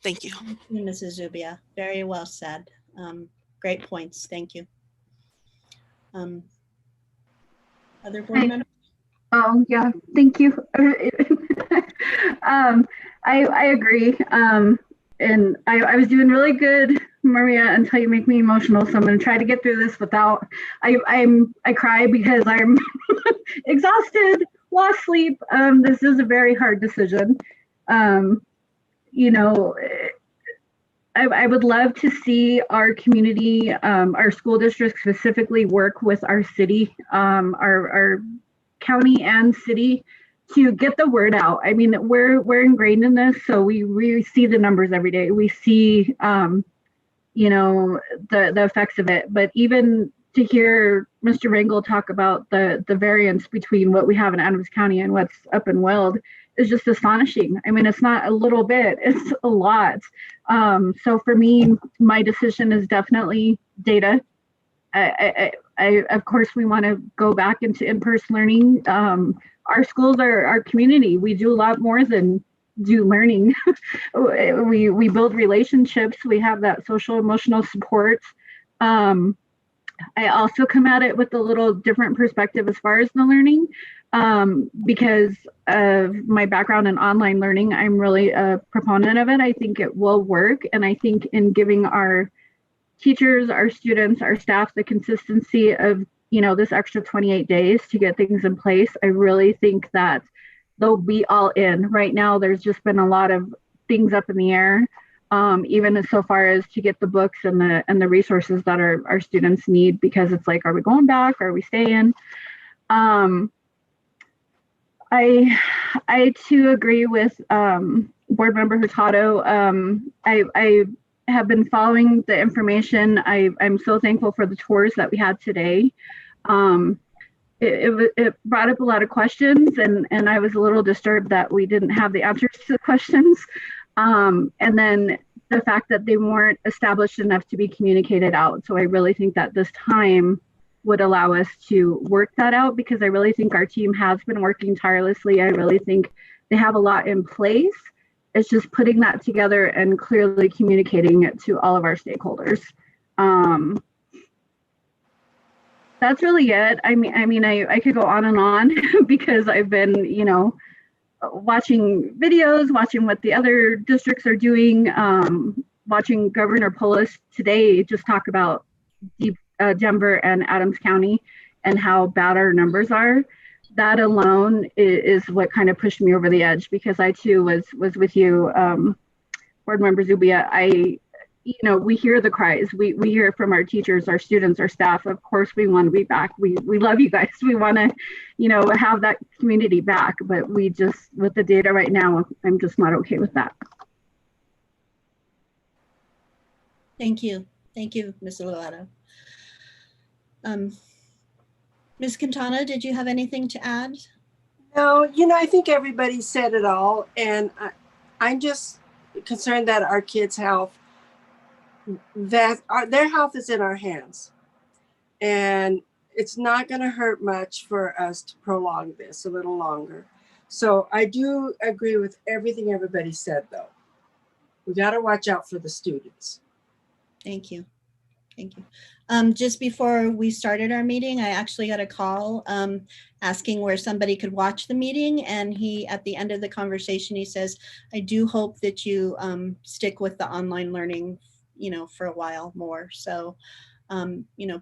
Thank you. Thank you, Mrs. Zubia. Very well said. Great points. Thank you. Other board members? Oh, yeah, thank you. I agree. And I was doing really good, Maria, until you make me emotional. So I'm going to try to get through this without, I cry because I'm exhausted, lost sleep. This is a very hard decision. I would love to see our community, our school district specifically, work with our city, our county and city, to get the word out. I mean, we're ingrained in this, so we see the numbers every day. We see, the effects of it. But even to hear Mr. Rangel talk about the variance between what we have in Adams County and what's up in Weld is just astonishing. I mean, it's not a little bit, it's a lot. So for me, my decision is definitely data. I of course, we want to go back into in-person learning. Our schools are our community. We do a lot more than do learning. we build relationships. We have that social emotional support. I also come at it with a little different perspective as far as the learning, because of my background in online learning. I'm really a proponent of it. I think it will work. And I think in giving our teachers, our students, our staff the consistency of, this extra 28 days to get things in place, I really think that they'll be all in. Right now, there's just been a lot of things up in the air, even as so far as to get the books and the resources that our students need, because it's like, are we going back? Are we staying? I too agree with Board Member Hurtado. I have been following the information. I'm so thankful for the tours that we had today. It brought up a lot of questions, and I was a little disturbed that we didn't have the answers to the questions. And then the fact that they weren't established enough to be communicated out. So I really think that this time would allow us to work that out, because I really think our team has been working tirelessly. I really think they have a lot in place. It's just putting that together and clearly communicating it to all of our stakeholders. that's really it. I could go on and on because I've been, watching videos, watching what the other districts are doing, watching Governor Polis today just talk about Denver and Adams County and how bad our numbers are. That alone is what kind of pushed me over the edge, because I too was with you, Board Member Zubia. We hear the cries. We hear it from our teachers, our students, our staff. Of course, we want to be back. We love you guys. We want to, have that community back. But we just, with the data right now, I'm just not okay with that. Thank you. Thank you, Ms. Lovato. Ms. Quintana, did you have anything to add? No, I think everybody said it all. And I'm just concerned that our kids' health, their health is in our hands. And it's not going to hurt much for us to prolong this a little longer. So I do agree with everything everybody said, though. We got to watch out for the students. Thank you. Thank you. Just before we started our meeting, I actually got a call asking where somebody could watch the meeting. And he, at the end of the conversation, he says, I do hope that you stick with the online learning, for a while more. So,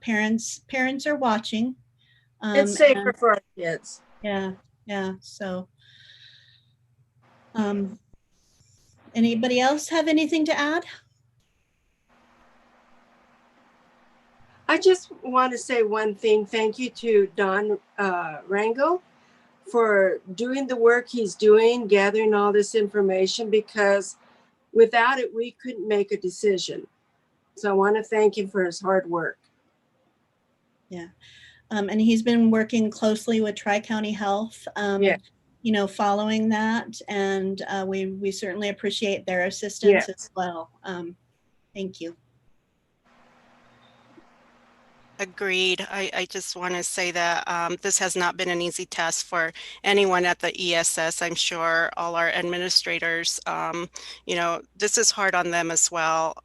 parents are watching. It's safer for our kids. Yeah. So, anybody else have anything to add? I just want to say one thing. Thank you to Don Rangel for doing the work he's doing, gathering all this information, because without it, we couldn't make a decision. So I want to thank him for his hard work. Yeah. And he's been working closely with Tri-County Health, following that. And we certainly appreciate their assistance as well. Thank you. Agreed. I just want to say that this has not been an easy task for anyone at the ESS. I'm sure all our administrators, this is hard on them as well.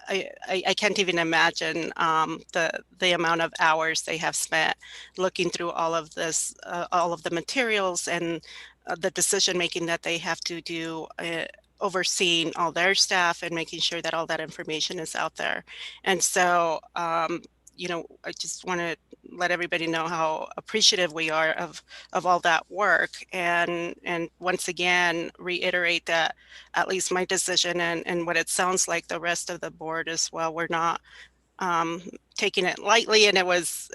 I can't even imagine the amount of hours they have spent looking through all of this, all of the materials and the decision making that they have to do, overseeing all their staff and making sure that all that information is out there. And so, I just want to let everybody know how appreciative we are of all that work, and once again reiterate that at least my decision and what it sounds like the rest of the board as well, we're not taking it lightly, and it was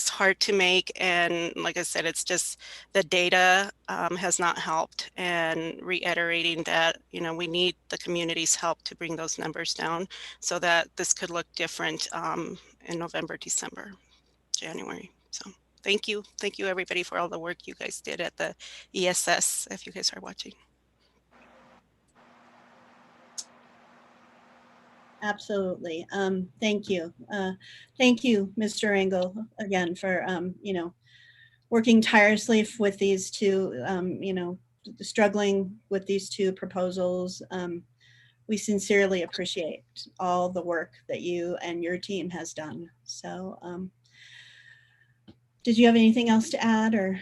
hard to make. And like I said, it's just the data has not helped, and reiterating that we need the community's help to bring those numbers down so that this could look different in November, December, January. So thank you everybody for all the work you guys did at the ESS, if you guys are watching. Absolutely. Thank you. Thank you, Mr. Rangel, again, for, working tirelessly with these two, struggling with these two proposals. We sincerely appreciate all the work that you and your team has done. So, did you have anything else to add, or?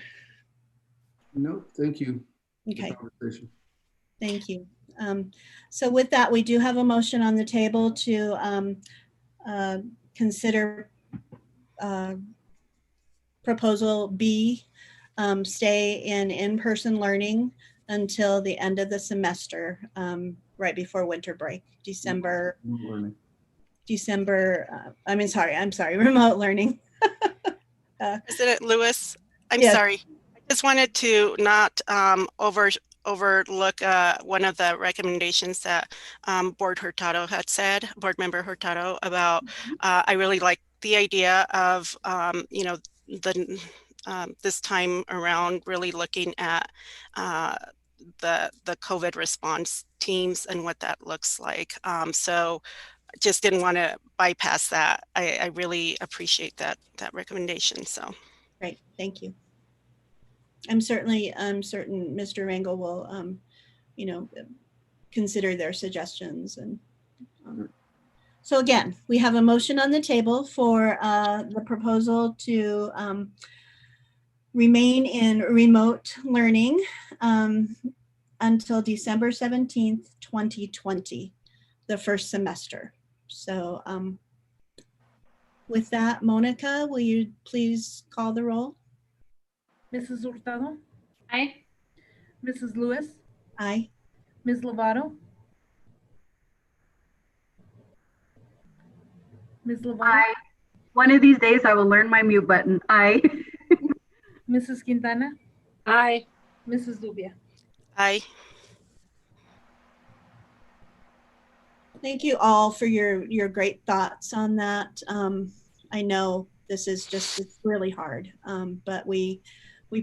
No, thank you. Okay. Thank you. So with that, we do have a motion on the table to consider proposal B, stay in-person learning until the end of the semester, right before winter break, December, remote learning. President Lewis, I'm yes. sorry. I just wanted to not overlook one of the recommendations that Board Member Hurtado about. I really like the idea of this time around really looking at the COVID response teams and what that looks like. So just didn't want to bypass that. I really appreciate that recommendation. So great, thank you. I'm certain Mr. Rangel will, consider their suggestions. And So again, we have a motion on the table for the proposal to remain in remote learning until December 17th, 2020, the first semester. So with that, Monica, will you please call the roll? Mrs. Hurtado, Aye. Mrs. Lewis, Aye. Ms. Lovato, Ms. Lovato, Aye. One of these days I will learn my mute button. Aye. Mrs. Quintana, Aye. Mrs. Dubia. Aye. Thank you all for your great thoughts on that. I know this is just, it's really hard, but we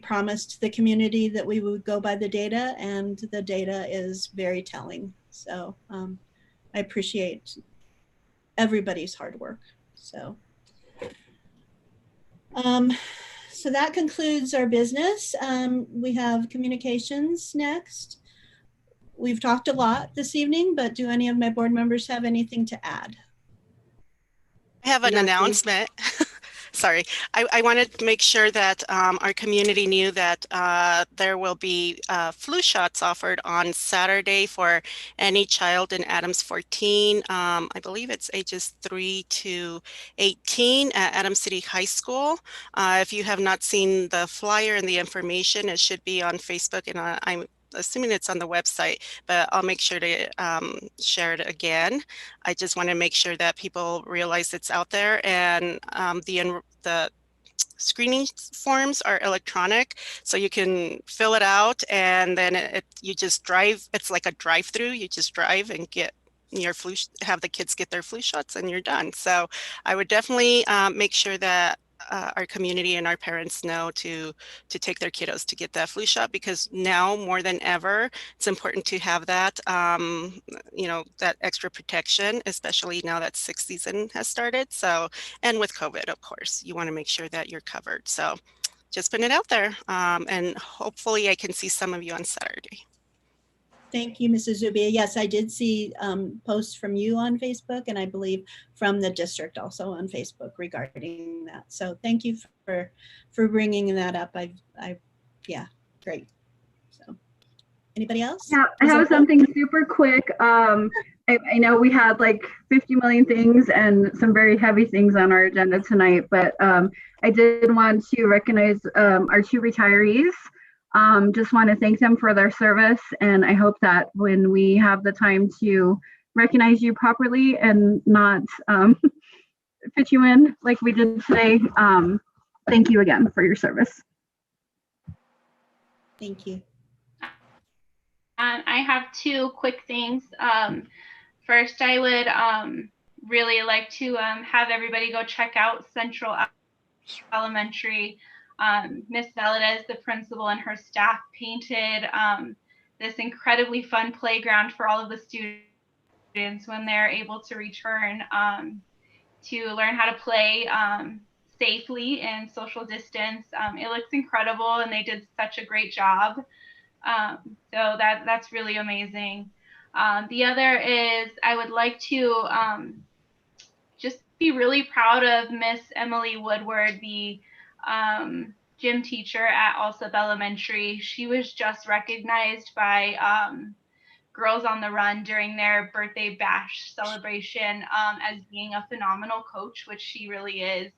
promised the community that we would go by the data, and the data is very telling. So I appreciate everybody's hard work. So that concludes our business. We have communications next. We've talked a lot this evening, but do any of my board members have anything to add? I have an announcement. Sorry, I wanted to make sure that our community knew that there will be flu shots offered on Saturday for any child in Adams 14. I believe it's ages 3 to 18 at Adams City High School. If you have not seen the flyer and the information, it should be on Facebook, and I'm assuming it's on the website, but I'll make sure to share it again. I just want to make sure that people realize it's out there, and the screening forms are electronic, so you can fill it out, and then you just drive. It's like a drive-through. You just drive and get your have the kids get their flu shots, and you're done. So I would definitely make sure that our community and our parents know to take their kiddos to get that flu shot, because now more than ever it's important to have that that extra protection, especially now that sick season has started. So, and with COVID, of course, you want to make sure that you're covered. So just putting it out there, and hopefully I can see some of you on Saturday. Thank you, Mrs. Zubia. Yes, I did see posts from you on Facebook, and I believe from the district also on Facebook regarding that. So thank you for bringing that up. Yeah, great. So anybody else? Yeah, I have something super quick. I know we had like 50 million things and some very heavy things on our agenda tonight, but I did want to recognize our 2 retirees. Just want to thank them for their service, and I hope that when we have the time to recognize you properly and not fit you in like we did today, thank you again for your service. Thank you. I have 2 quick things. First, I would really like to have everybody go check out Central Elementary. Miss Valadez, the principal, and her staff painted this incredibly fun playground for all of the students when they're able to return to learn how to play safely and social distance. It looks incredible, and they did such a great job. So that's really amazing. The other is I would like to just be really proud of Miss Emily Woodward, the gym teacher at Alsop Elementary. She was just recognized by Girls on the Run during their birthday bash celebration as being a phenomenal coach, which she really is.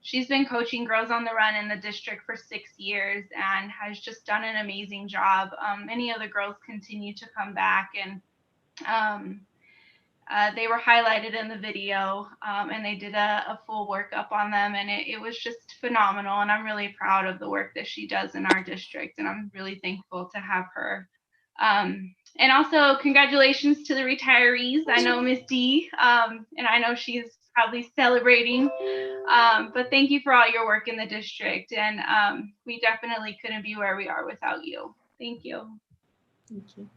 She's been coaching Girls on the Run in the district for 6 years and has just done an amazing job. Many of the girls continue to come back, and they were highlighted in the video, and they did a full workup on them, and it was just phenomenal. And I'm really proud of the work that she does in our district, and I'm really thankful to have her. And also congratulations to the retirees. I know Miss D, and I know she's probably celebrating, but thank you for all your work in the district. And we definitely couldn't be where we are without you. Thank you. Thank you.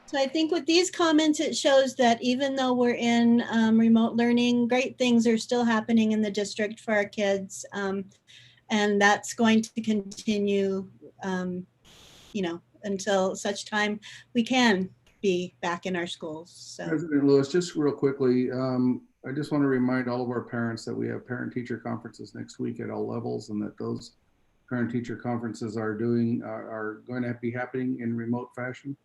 So I think with these comments, it shows that even though we're in remote learning, great things are still happening in the district for our kids. And that's going to continue, until such time we can be back in our schools. So President Lewis, just real quickly, I just want to remind all of our parents that we have parent-teacher conferences next week at all levels, and that those parent-teacher conferences are going to be happening in remote fashion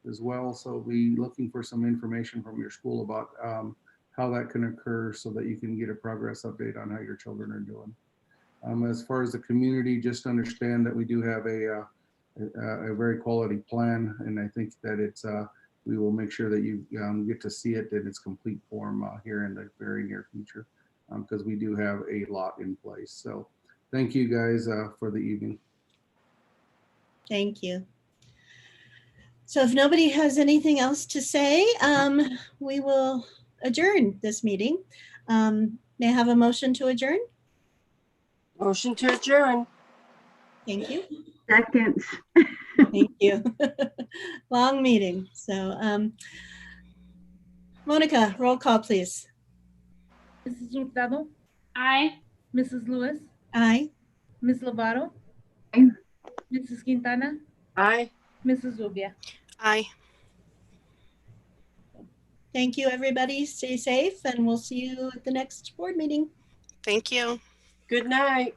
as well. So be looking for some information from your school about how that can occur, so that you can get a progress update on how your children are doing. As far as the community, just understand that we do have a very quality plan, and I think that it's we will make sure that you get to see it in its complete form here in the very near future, because we do have a lot in place. So thank you guys for the evening. thank you. So if nobody has anything else to say, we will adjourn this meeting. May I have a motion to adjourn? Motion to adjourn. Thank you. Second. Thank you. Long meeting. So Monica, roll call, please. Mrs. Hurtado, Aye. Mrs. Lewis, Aye. Ms. Lovato, Aye. Mrs. Quintana, Aye. Mrs. Zubia. Aye. Thank you, everybody. Stay safe, and we'll see you at the next board meeting. Thank you. Good night.